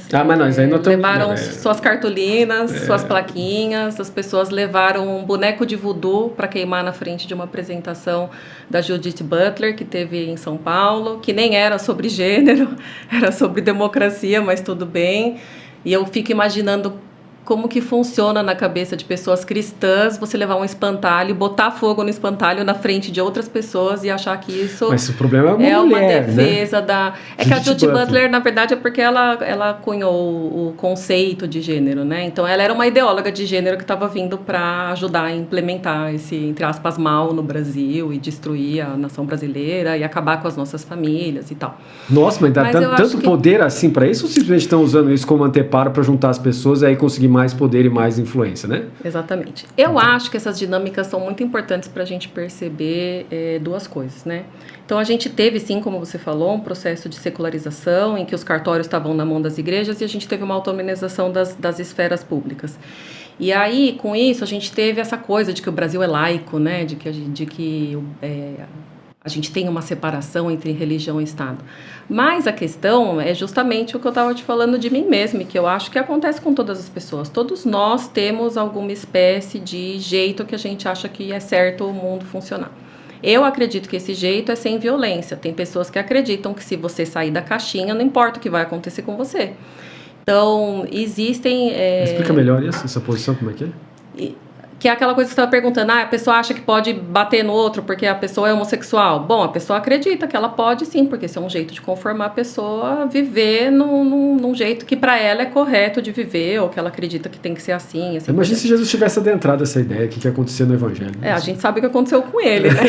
levaram suas cartolinas, suas plaquinhas, as pessoas levaram um boneco de voodoo para queimar na frente de uma apresentação da Judith Butler, que teve em São Paulo, que nem era sobre gênero, era sobre democracia, mas tudo bem. E eu fico imaginando como que funciona na cabeça de pessoas cristãs você levar um espantalho, botar fogo no espantalho na frente de outras pessoas e achar que isso Mas o problema é uma mulher, defesa, né? Que a Judith Butler, na verdade, é porque ela cunhou o conceito de gênero, né? Então, ela era uma ideóloga de gênero que estava vindo para ajudar a implementar esse, entre aspas, mal no Brasil e destruir a nação brasileira e acabar com as nossas famílias e tal. Nossa, mas dá tanto poder assim para isso, ou simplesmente estão usando isso como anteparo para juntar as pessoas e aí conseguir mais poder e mais influência, né? Exatamente. Eu acho que essas dinâmicas são muito importantes para a gente perceber duas coisas, né? Então, a gente teve, sim, como você falou, um processo de secularização em que os cartórios estavam na mão das igrejas e a gente teve uma autonomização das esferas públicas. E aí, com isso, a gente teve essa coisa de que o Brasil é laico, né? De que a gente tem uma separação entre religião e Estado. Mas a questão é justamente o que eu estava te falando de mim mesma, que eu acho que acontece com todas as pessoas. Todos nós temos alguma espécie de jeito que a gente acha que é certo o mundo funcionar. Eu acredito que esse jeito é sem violência. Tem pessoas que acreditam que se você sair da caixinha, não importa o que vai acontecer com você. Então, existem... Explica melhor essa posição, como é que é? Que é aquela coisa que você estava perguntando, a pessoa acha que pode bater no outro porque a pessoa é homossexual. Bom, a pessoa acredita que ela pode sim, porque esse é um jeito de conformar a pessoa a viver num jeito que para ela é correto de viver, ou que ela acredita que tem que ser assim. Imagina se Jesus tivesse adentrado essa ideia, o que ia acontecer no Evangelho. A gente sabe o que aconteceu com ele, né?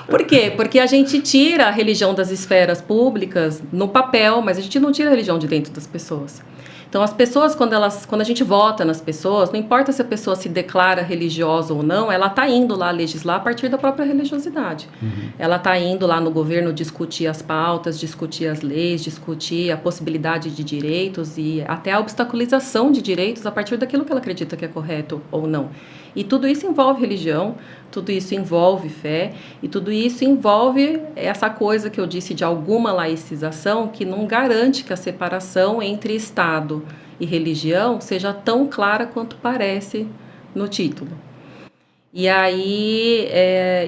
Por quê? Porque a gente tira a religião das esferas públicas no papel, mas a gente não tira a religião de dentro das pessoas. Então, as pessoas, quando a gente vota nas pessoas, não importa se a pessoa se declara religiosa ou não, ela está indo lá legislar a partir da própria religiosidade. Ela está indo lá no governo discutir as pautas, discutir as leis, discutir a possibilidade de direitos e até a obstaculização de direitos a partir daquilo que ela acredita que é correto ou não. E tudo isso envolve religião, tudo isso envolve fé, e tudo isso envolve essa coisa que eu disse de alguma laicização que não garante que a separação entre Estado e religião seja tão clara quanto parece no título. E aí,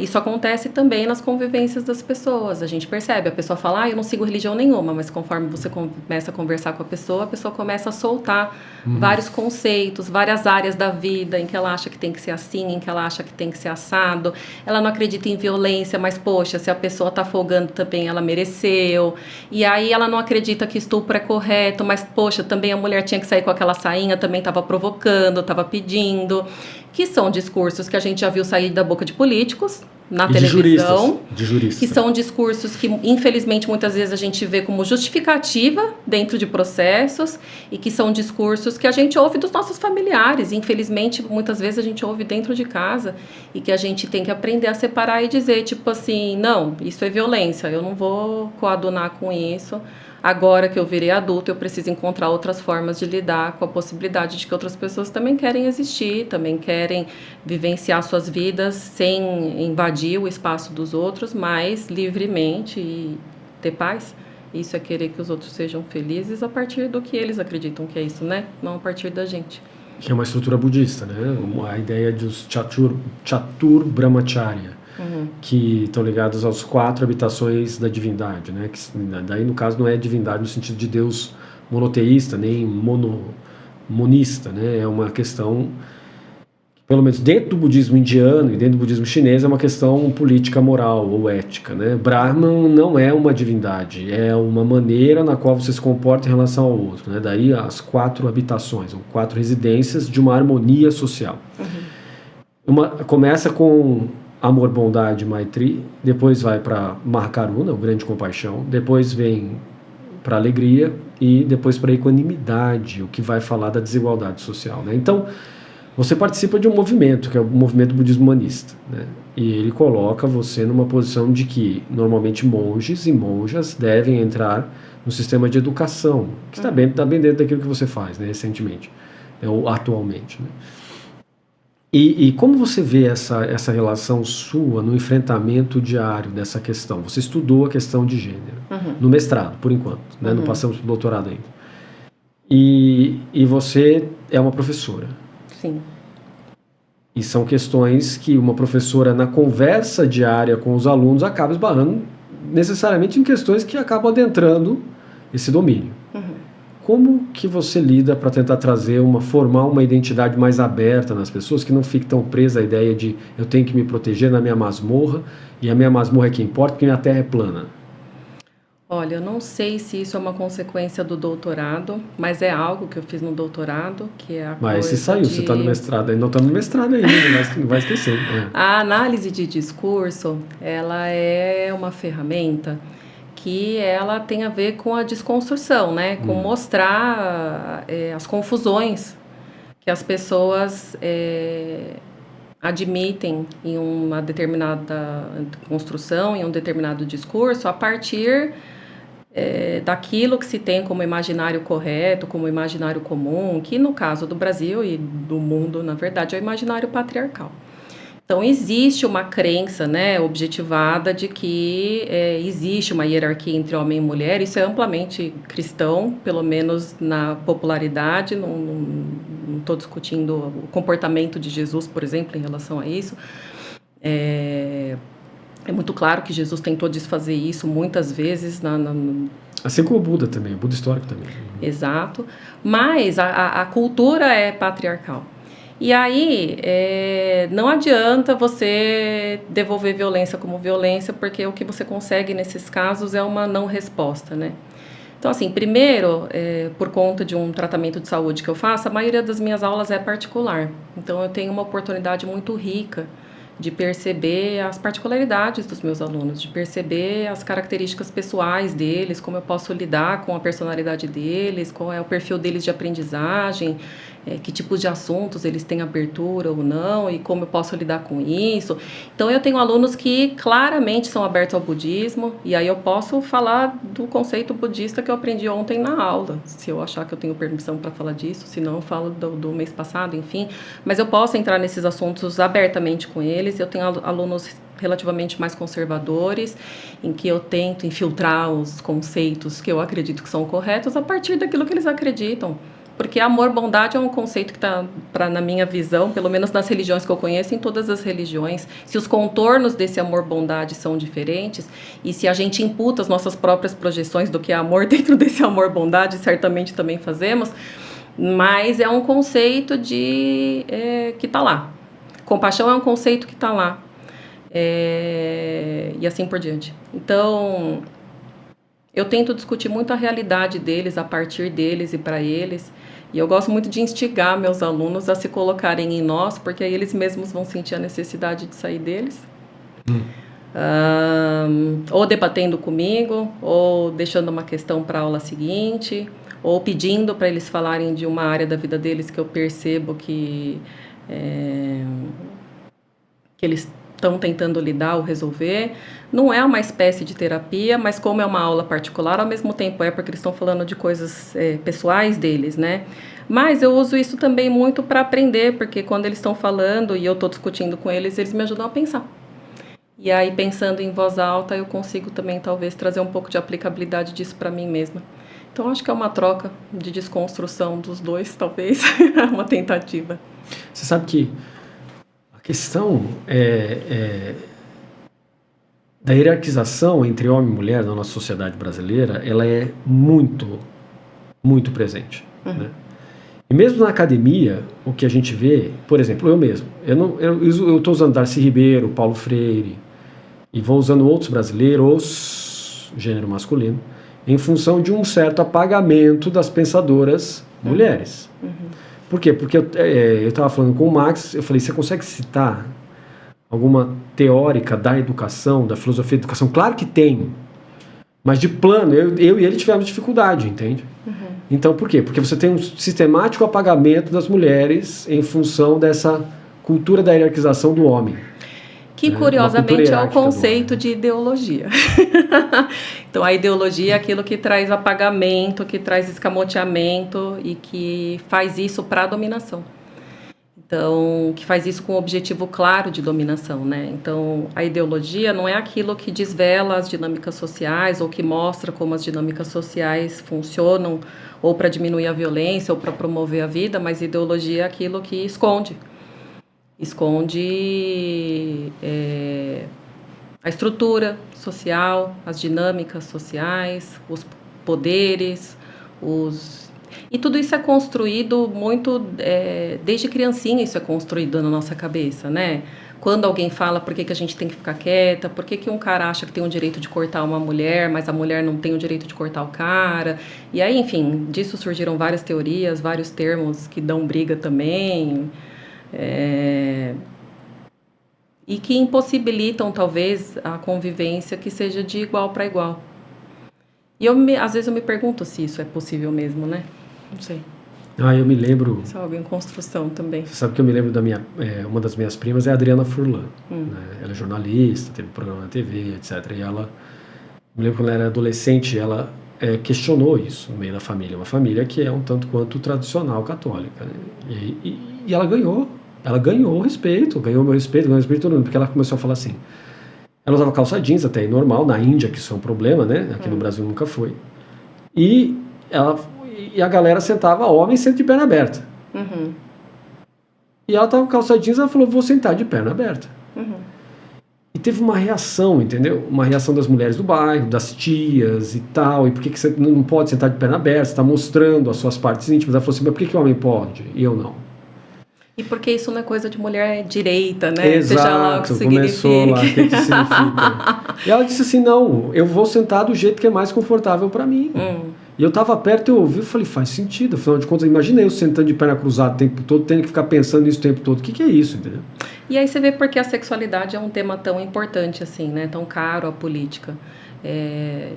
isso acontece também nas convivências das pessoas. A gente percebe, a pessoa fala, eu não sigo religião nenhuma, mas conforme você começa a conversar com a pessoa começa a soltar vários conceitos, várias áreas da vida em que ela acha que tem que ser assim, em que ela acha que tem que ser assado. Ela não acredita em violência, mas, poxa, se a pessoa está folgando também, ela mereceu. E aí ela não acredita que estupro é correto, mas, poxa, também a mulher tinha que sair com aquela sainha, também estava provocando, estava pedindo. Que são discursos que a gente já viu sair da boca de políticos, na televisão, de juristas. Que são discursos que, infelizmente, muitas vezes a gente vê como justificativa dentro de processos e que são discursos que a gente ouve dos nossos familiares. Infelizmente, muitas vezes a gente ouve dentro de casa e que a gente tem que aprender a separar e dizer, tipo assim, não, isso é violência, eu não vou coadunar com isso. Agora que eu virei adulto, eu preciso encontrar outras formas de lidar com a possibilidade de que outras pessoas também querem existir, também querem vivenciar suas vidas sem invadir o espaço dos outros, mas livremente e ter paz. Isso é querer que os outros sejam felizes a partir do que eles acreditam que é isso, né? Não a partir da gente. Que é uma estrutura budista, né? A ideia dos Chatur Brahmacharya. Que estão ligados às 4 habitações da divindade, né? Que, daí, no caso, não é divindade no sentido de Deus monoteísta, nem monista, né? É uma questão, pelo menos dentro do budismo indiano e dentro do budismo chinês, é uma questão política, moral ou ética, né? Brahman não é uma divindade, é uma maneira na qual você se comporta em relação ao outro, né? Daí as 4 habitações, ou 4 residências de uma harmonia social. Começa com amor, bondade, Maitri, depois vai para Mahakaruna, o grande compaixão, depois vem para alegria e depois para equanimidade, o que vai falar da desigualdade social, né? Então, você participa de um movimento, que é o movimento do budismo humanista, né? E ele coloca você numa posição de que, normalmente, monges e monjas devem entrar no sistema de educação, que está bem dentro daquilo que você faz, né, recentemente, ou atualmente, né? E como você vê essa relação sua no enfrentamento diário dessa questão? Você estudou a questão de gênero no mestrado, por enquanto, né? Não passamos para o doutorado ainda. E você é uma professora. Sim. E são questões que uma professora, na conversa diária com os alunos, acaba esbarrando necessariamente em questões que acabam adentrando esse domínio. Como que você lida para tentar formar uma identidade mais aberta nas pessoas, que não fique tão presa à ideia de eu tenho que me proteger na minha masmorra, e a minha masmorra é que importa, porque minha terra é plana? Olha, eu não sei se isso é uma consequência do doutorado, mas é algo que eu fiz no doutorado, que é a Mas você saiu, você está no mestrado, não está no mestrado ainda, não vai esquecer. A análise de discurso, ela é uma ferramenta que ela tem a ver com a desconstrução, né? Com mostrar as confusões que as pessoas admitem em uma determinada construção, em um determinado discurso, a partir daquilo que se tem como imaginário correto, como imaginário comum, que no caso do Brasil e do mundo, na verdade, é o imaginário patriarcal. Então, existe uma crença, né, objetivada de que existe uma hierarquia entre homem e mulher. Isso é amplamente cristão, pelo menos na popularidade. Não estou discutindo o comportamento de Jesus, por exemplo, em relação a isso. É muito claro que Jesus tentou desfazer isso muitas vezes. Assim como o Buda também, o Buda histórico também. Exato. Mas a cultura é patriarcal. E aí, não adianta você devolver violência como violência, porque o que você consegue nesses casos é uma não resposta, né? Então, assim, primeiro, por conta de um tratamento de saúde que eu faço, a maioria das minhas aulas é particular. Então, eu tenho uma oportunidade muito rica de perceber as particularidades dos meus alunos, de perceber as características pessoais deles, como eu posso lidar com a personalidade deles, qual é o perfil deles de aprendizagem, que tipos de assuntos eles têm abertura ou não, e como eu posso lidar com isso. Então, eu tenho alunos que claramente são abertos ao budismo, e aí eu posso falar do conceito budista que eu aprendi ontem na aula, se eu achar que eu tenho permissão para falar disso, se não, eu falo do mês passado, enfim. Mas eu posso entrar nesses assuntos abertamente com eles. Eu tenho alunos relativamente mais conservadores, em que eu tento infiltrar os conceitos que eu acredito que são corretos a partir daquilo que eles acreditam. Porque amor, bondade é um conceito que está, na minha visão, pelo menos nas religiões que eu conheço, em todas as religiões, se os contornos desse amor, bondade são diferentes, e se a gente imputa as nossas próprias projeções do que é amor dentro desse amor, bondade, certamente também fazemos, mas é um conceito que está lá. Compaixão é um conceito que está lá. E assim por diante. Então, eu tento discutir muito a realidade deles, a partir deles e para eles. E eu gosto muito de instigar meus alunos a se colocarem em nós, porque aí eles mesmos vão sentir a necessidade de sair deles. Ou debatendo comigo, ou deixando uma questão para a aula seguinte, ou pedindo para eles falarem de uma área da vida deles que eu percebo que eles estão tentando lidar ou resolver. Não é uma espécie de terapia, mas como é uma aula particular, ao mesmo tempo porque eles estão falando de coisas pessoais deles, né? Mas eu uso isso também muito para aprender, porque quando eles estão falando e eu estou discutindo com eles, eles me ajudam a pensar. E aí, pensando em voz alta, eu consigo também, talvez, trazer um pouco de aplicabilidade disso para mim mesma. Então, acho que é uma troca de desconstrução dos dois, talvez, uma tentativa. Você sabe que a questão da hierarquização entre homem e mulher na nossa sociedade brasileira, ela é muito, muito presente, né? E mesmo na academia, o que a gente vê, por exemplo, eu mesmo, eu estou usando Darcy Ribeiro, Paulo Freire, e vou usando outros brasileiros, gênero masculino, em função de um certo apagamento das pensadoras mulheres. Por quê? Porque eu estava falando com o Max, eu falei, você consegue citar alguma teórica da educação, da filosofia da educação? Claro que tem, mas de plano, eu e ele tivemos dificuldade, entende? Então, por quê? Porque você tem um sistemático apagamento das mulheres em função dessa cultura da hierarquização do homem. Que, curiosamente, é o conceito de ideologia. Então, a ideologia é aquilo que traz apagamento, que traz escamoteamento e que faz isso para a dominação. Então, que faz isso com um objetivo claro de dominação, né? Então, a ideologia não é aquilo que desvela as dinâmicas sociais ou que mostra como as dinâmicas sociais funcionam ou para diminuir a violência ou para promover a vida, mas ideologia é aquilo que esconde a estrutura social, as dinâmicas sociais, os poderes, E tudo isso é construído muito, desde criancinha isso é construído na nossa cabeça, né? Quando alguém fala por que a gente tem que ficar quieta, por que um cara acha que tem o direito de cortar uma mulher, mas a mulher não tem o direito de cortar o cara. E aí, enfim, disso surgiram várias teorias, vários termos que dão briga também. E que impossibilitam, talvez, a convivência que seja de igual para igual. E às vezes eu me pergunto se isso é possível mesmo, né? Não sei. Eu me lembro... Isso é algo em construção também. Você sabe que eu me lembro uma das minhas primas é a Adriana Furlan. Né? Ela é jornalista, teve programa na TV, etc. E ela, me lembro quando ela era adolescente, ela questionou isso no meio da família. Uma família que é um tanto quanto tradicional católica. Né? E ela ganhou. Ela ganhou o respeito, ganhou meu respeito, ganhou o respeito de todo mundo, porque ela começou a falar assim. Ela usava calça jeans, até aí normal, na Índia, que isso é um problema, né? Aqui no Brasil nunca foi. E a galera sentava, homem senta de perna aberta. E ela tava com calça jeans, ela falou, vou sentar de perna aberta. E teve uma reação, entendeu? Uma reação das mulheres do bairro, das tias e tal. E por que você não pode sentar de perna aberta? Você está mostrando as suas partes íntimas. Ela falou assim, mas por que o homem pode e eu não? E porque isso não é coisa de mulher direita, né? Exato, seja lá o que começou significa. lá, o que significa. E ela disse assim, não, eu vou sentar do jeito que é mais confortável para mim. E eu estava perto, eu ouvi, eu falei, faz sentido. Afinal de contas, imagina eu sentando de perna cruzada o tempo todo, tendo que ficar pensando nisso o tempo todo. O que é isso, entendeu? E aí você vê porque a sexualidade é um tema tão importante assim, né? Tão caro à política.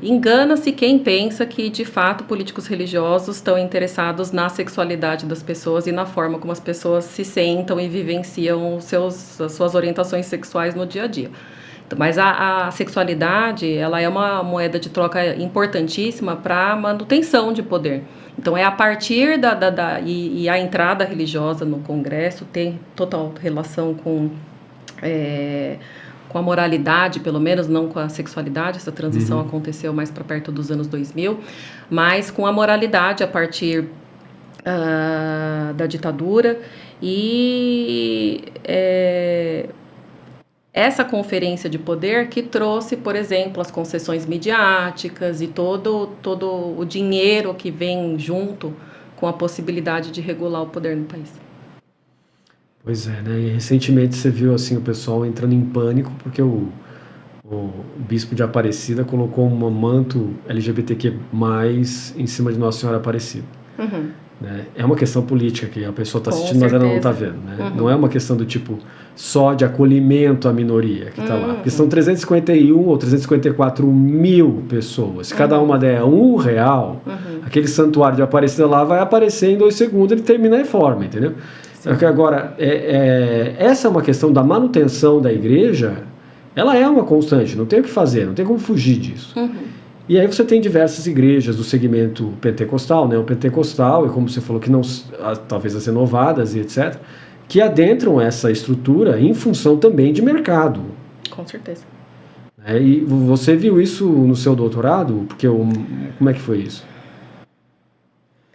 Engana-se quem pensa que, de fato, políticos religiosos estão interessados na sexualidade das pessoas e na forma como as pessoas se sentam e vivenciam as suas orientações sexuais no dia a dia. Mas a sexualidade, ela é uma moeda de troca importantíssima para a manutenção de poder. Então, é a partir e a entrada religiosa no Congresso tem total relação com a moralidade, pelo menos, não com a sexualidade. Essa transição aconteceu mais para perto dos anos 2000, mas com a moralidade a partir da ditadura. E essa conferência de poder que trouxe, por exemplo, as concessões midiáticas e todo o dinheiro que vem junto com a possibilidade de regular o poder no país. Pois é, né? E recentemente você viu assim, o pessoal entrando em pânico porque o bispo de Aparecida colocou um manto LGBTQ+, em cima de Nossa Senhora Aparecida. Né? É uma questão política que a pessoa está assistindo, mas ela não está vendo. Né? Não é uma questão do tipo só de acolhimento à minoria que está lá. Porque são 351 ou 354 mil pessoas. Se cada uma der R$1, aquele santuário de Aparecida lá vai aparecer em 2 segundos, ele termina a reforma, entendeu? Agora, essa é uma questão da manutenção da igreja, ela é uma constante, não tem o que fazer, não tem como fugir disso. E aí você tem diversas igrejas do segmento pentecostal, né? O pentecostal, e como você falou, que não, talvez as renovadas e etc., que adentram essa estrutura em função também de mercado. Com certeza. E você viu isso no seu doutorado? Porque como é que foi isso?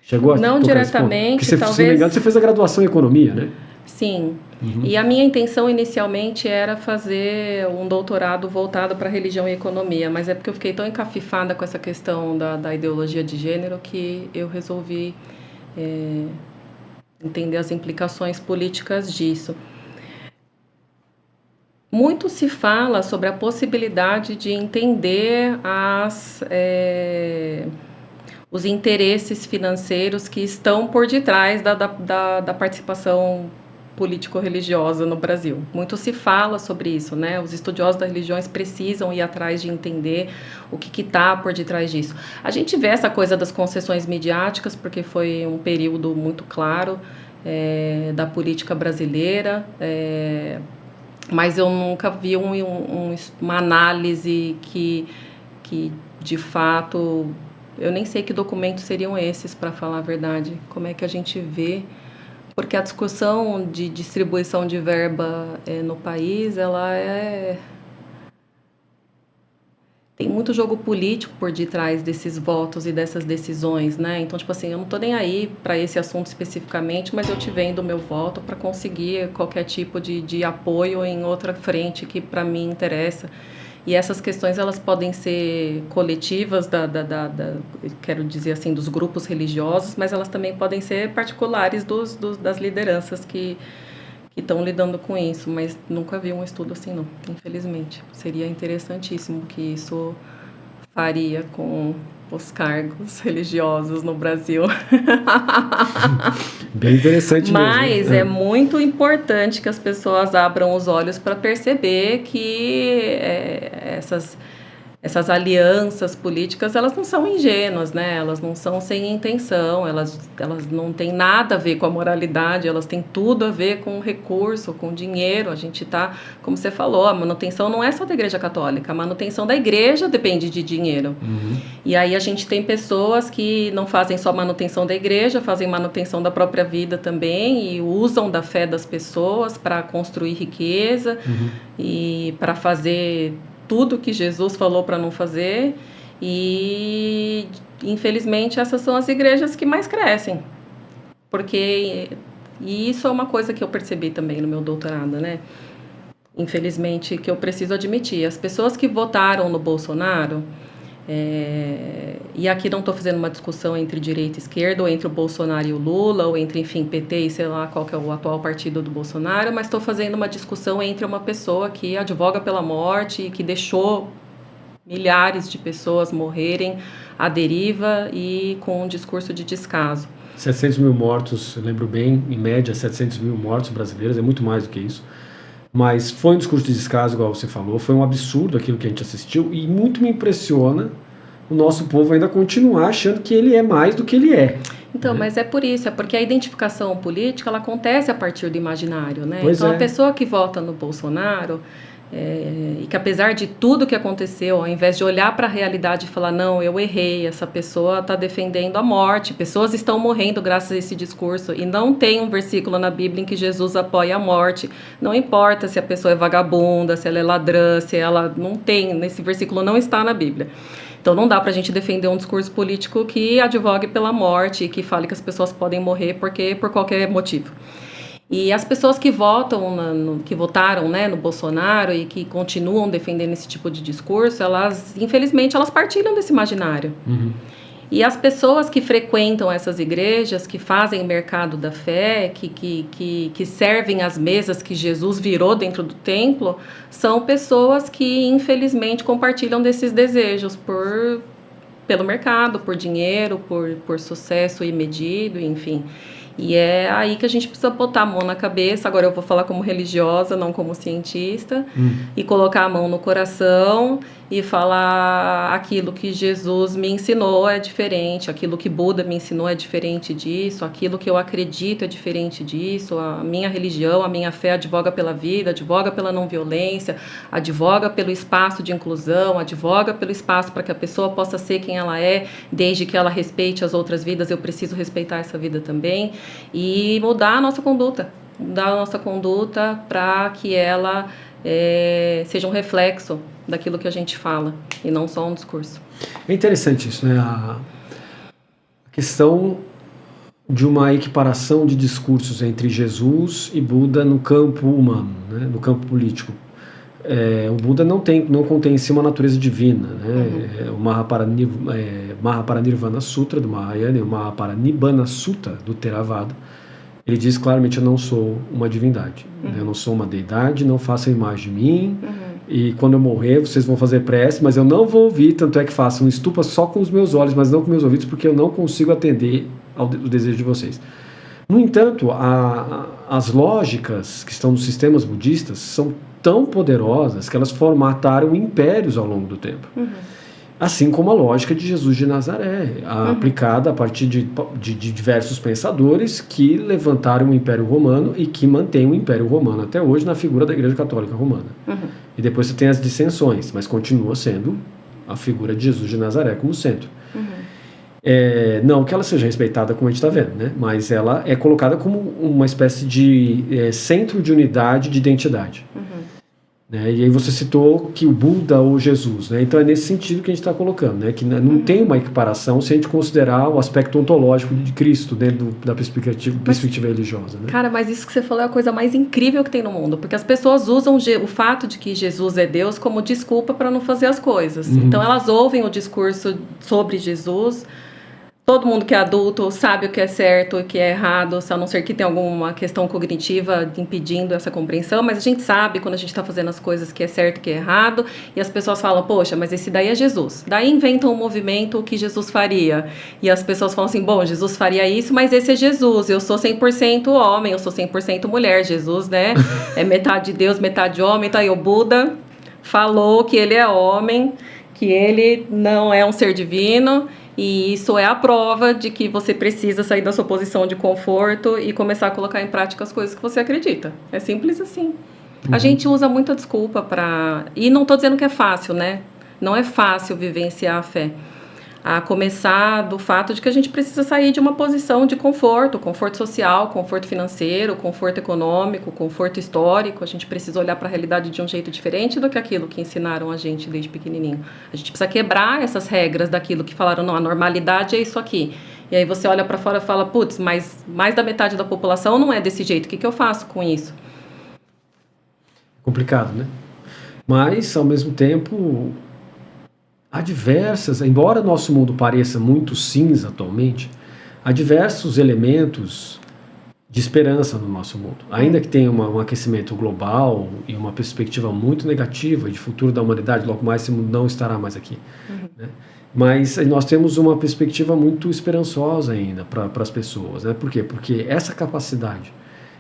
Chegou a não diretamente, você, talvez... Se não me engano, você fez a graduação em economia, né? Sim. E a minha intenção inicialmente era fazer um doutorado voltado para religião e economia, mas é porque eu fiquei tão encafifada com essa questão da ideologia de gênero que eu resolvi entender as implicações políticas disso. Muito se fala sobre a possibilidade de entender os interesses financeiros que estão por detrás da participação político-religiosa no Brasil. Muito se fala sobre isso, né? Os estudiosos das religiões precisam ir atrás de entender o que está por detrás disso. A gente vê essa coisa das concessões midiáticas, porque foi um período muito claro da política brasileira, mas eu nunca vi uma análise que de fato... Eu nem sei que documentos seriam esses, para falar a verdade. Como é que a gente vê? Porque a discussão de distribuição de verba no país, ela tem muito jogo político por detrás desses votos e dessas decisões, né? Então, tipo assim, eu não estou nem aí para esse assunto especificamente, mas eu te vendo o meu voto para conseguir qualquer tipo de apoio em outra frente que para mim interessa. E essas questões, elas podem ser coletivas, quero dizer assim, dos grupos religiosos, mas elas também podem ser particulares das lideranças que estão lidando com isso. Mas nunca vi um estudo assim, não, infelizmente. Seria interessantíssimo que isso faria com os cargos religiosos no Brasil. Bem interessante mesmo. Mas é muito importante que as pessoas abram os olhos para perceber que essas alianças políticas, elas não são ingênuas, né? Elas não são sem intenção, elas não têm nada a ver com a moralidade, elas têm tudo a ver com recurso, com dinheiro. A gente está, como você falou, a manutenção não é só da Igreja Católica, a manutenção da igreja depende de dinheiro. E aí a gente tem pessoas que não fazem só manutenção da igreja, fazem manutenção da própria vida também e usam da fé das pessoas para construir riqueza e para fazer tudo que Jesus falou para não fazer, e infelizmente essas são as igrejas que mais crescem, e isso é uma coisa que eu percebi também no meu doutorado, né? infelizmente, que eu preciso admitir. As pessoas que votaram no Bolsonaro, e aqui não estou fazendo uma discussão entre direita e esquerda, ou entre o Bolsonaro e o Lula, ou entre, enfim, PT e sei lá qual que é o atual partido do Bolsonaro, mas estou fazendo uma discussão entre uma pessoa que advoga pela morte e que deixou milhares de pessoas morrerem à deriva e com um discurso de descaso. 700 mil mortos, eu lembro bem, em média 700 mil mortos brasileiros, é muito mais do que isso. Mas foi um discurso de descaso, igual você falou, foi um absurdo aquilo que a gente assistiu, e muito me impressiona o nosso povo ainda continuar achando que ele é mais do que ele é. Então, mas é por isso, é porque a identificação política, ela acontece a partir do imaginário, né? Pois então, é. A pessoa que vota no Bolsonaro, e que apesar de tudo que aconteceu, ao invés de olhar para a realidade e falar, não, eu errei, essa pessoa está defendendo a morte, pessoas estão morrendo graças a esse discurso, e não tem um versículo na Bíblia em que Jesus apoia a morte, não importa se a pessoa é vagabunda, se ela é ladrã, se ela não tem, nesse versículo não está na Bíblia. Então não dá para a gente defender um discurso político que advogue pela morte e que fale que as pessoas podem morrer por qualquer motivo. E as pessoas que votaram, né, no Bolsonaro e que continuam defendendo esse tipo de discurso, infelizmente, elas partilham desse imaginário. Uhum. E as pessoas que frequentam essas igrejas, que fazem mercado da fé, que servem as mesas que Jesus virou dentro do templo, são pessoas que, infelizmente, compartilham desses desejos pelo mercado, por dinheiro, por sucesso imedido, enfim. E é aí que a gente precisa botar a mão na cabeça, agora eu vou falar como religiosa, não como cientista, e colocar a mão no coração e falar aquilo que Jesus me ensinou é diferente, aquilo que Buda me ensinou é diferente disso, aquilo que eu acredito é diferente disso, a minha religião, a minha fé advoga pela vida, advoga pela não violência, advoga pelo espaço de inclusão, advoga pelo espaço para que a pessoa possa ser quem ela é, desde que ela respeite as outras vidas, eu preciso respeitar essa vida também, e mudar a nossa conduta para que ela seja um reflexo daquilo que a gente fala e não só um discurso. É interessante isso, né? A questão de uma equiparação de discursos entre Jesus e Buda no campo humano, né? No campo político. O Buda não contém em si uma natureza divina, né? O Mahaparinirvana Sutra do Mahayana e o Mahaparinibbana Sutta do Theravada, ele diz claramente: eu não sou uma divindade, né? Eu não sou uma deidade, não façam imagem de mim, e quando eu morrer vocês vão fazer prece, mas eu não vou ouvir, tanto é que façam estupa só com os meus olhos, mas não com meus ouvidos, porque eu não consigo atender ao desejo de vocês. No entanto, as lógicas que estão nos sistemas budistas são tão poderosas que elas formataram impérios ao longo do tempo. Assim como a lógica de Jesus de Nazaré, aplicada a partir de diversos pensadores que levantaram o Império Romano e que mantêm o Império Romano até hoje na figura da Igreja Católica Romana. E depois você tem as dissensões, mas continua sendo a figura de Jesus de Nazaré como centro. Não que ela seja respeitada como a gente está vendo, né? Mas ela é colocada como uma espécie de centro de unidade de identidade. Né? E aí você citou que o Buda ou Jesus, né? Então é nesse sentido que a gente está colocando, né? Que não tem uma equiparação se a gente considerar o aspecto ontológico de Cristo dentro da perspectiva religiosa, né? Cara, mas isso que você falou é a coisa mais incrível que tem no mundo, porque as pessoas usam o fato de que Jesus é Deus como desculpa para não fazer as coisas. Então elas ouvem o discurso sobre Jesus. Todo mundo que é adulto sabe o que é certo e o que é errado, a não ser que tenha alguma questão cognitiva impedindo essa compreensão, mas a gente sabe quando a gente está fazendo as coisas que é certo e que é errado, e as pessoas falam, poxa, mas esse daí é Jesus. Daí inventam um movimento que Jesus faria, e as pessoas falam assim, bom, Jesus faria isso, mas esse é Jesus, eu sou 100% homem, eu sou 100% mulher, Jesus, né, é metade Deus, metade homem, então aí o Buda falou que ele é homem, que ele não é um ser divino, e isso é a prova de que você precisa sair da sua posição de conforto e começar a colocar em prática as coisas que você acredita. É simples assim. A gente usa muita desculpa para... E não estou dizendo que é fácil, né? Não é fácil vivenciar a fé. A começar do fato de que a gente precisa sair de uma posição de conforto social, conforto financeiro, conforto econômico, conforto histórico. A gente precisa olhar para a realidade de um jeito diferente do que aquilo que ensinaram a gente desde pequenininho. A gente precisa quebrar essas regras daquilo que falaram, não, a normalidade é isso aqui. E aí você olha para fora e fala, putz, mas mais da metade da população não é desse jeito, o que eu faço com isso? complicado, né? Mas, ao mesmo tempo, há diversas, embora nosso mundo pareça muito cinza atualmente, há diversos elementos de esperança no nosso mundo. Ainda que tenha um aquecimento global e uma perspectiva muito negativa de futuro da humanidade, logo mais esse mundo não estará mais aqui. Né? Mas nós temos uma perspectiva muito esperançosa ainda para as pessoas. Né? Por quê? Porque essa capacidade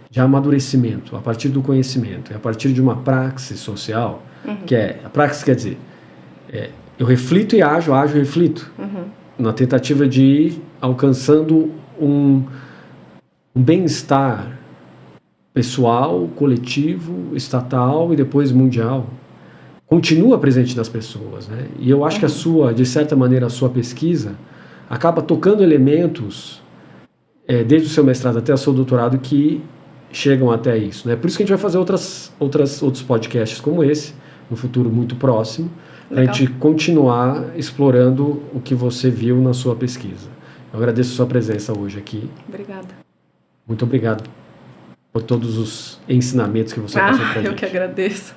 de amadurecimento a partir do conhecimento e a partir de uma praxis social, a praxis quer dizer, eu reflito e ajo e reflito, na tentativa de ir alcançando um bem-estar pessoal, coletivo, estatal e depois mundial, continua presente nas pessoas, né? E eu acho que de certa maneira, a sua pesquisa acaba tocando elementos, desde o seu mestrado até o seu doutorado, que chegam até isso, né? Por isso que a gente vai fazer outros podcasts como esse, no futuro muito próximo, para a gente continuar explorando o que você viu na sua pesquisa. Eu agradeço a sua presença hoje aqui. Obrigada. Muito obrigado por todos os ensinamentos que você passou para a gente. Eu que agradeço.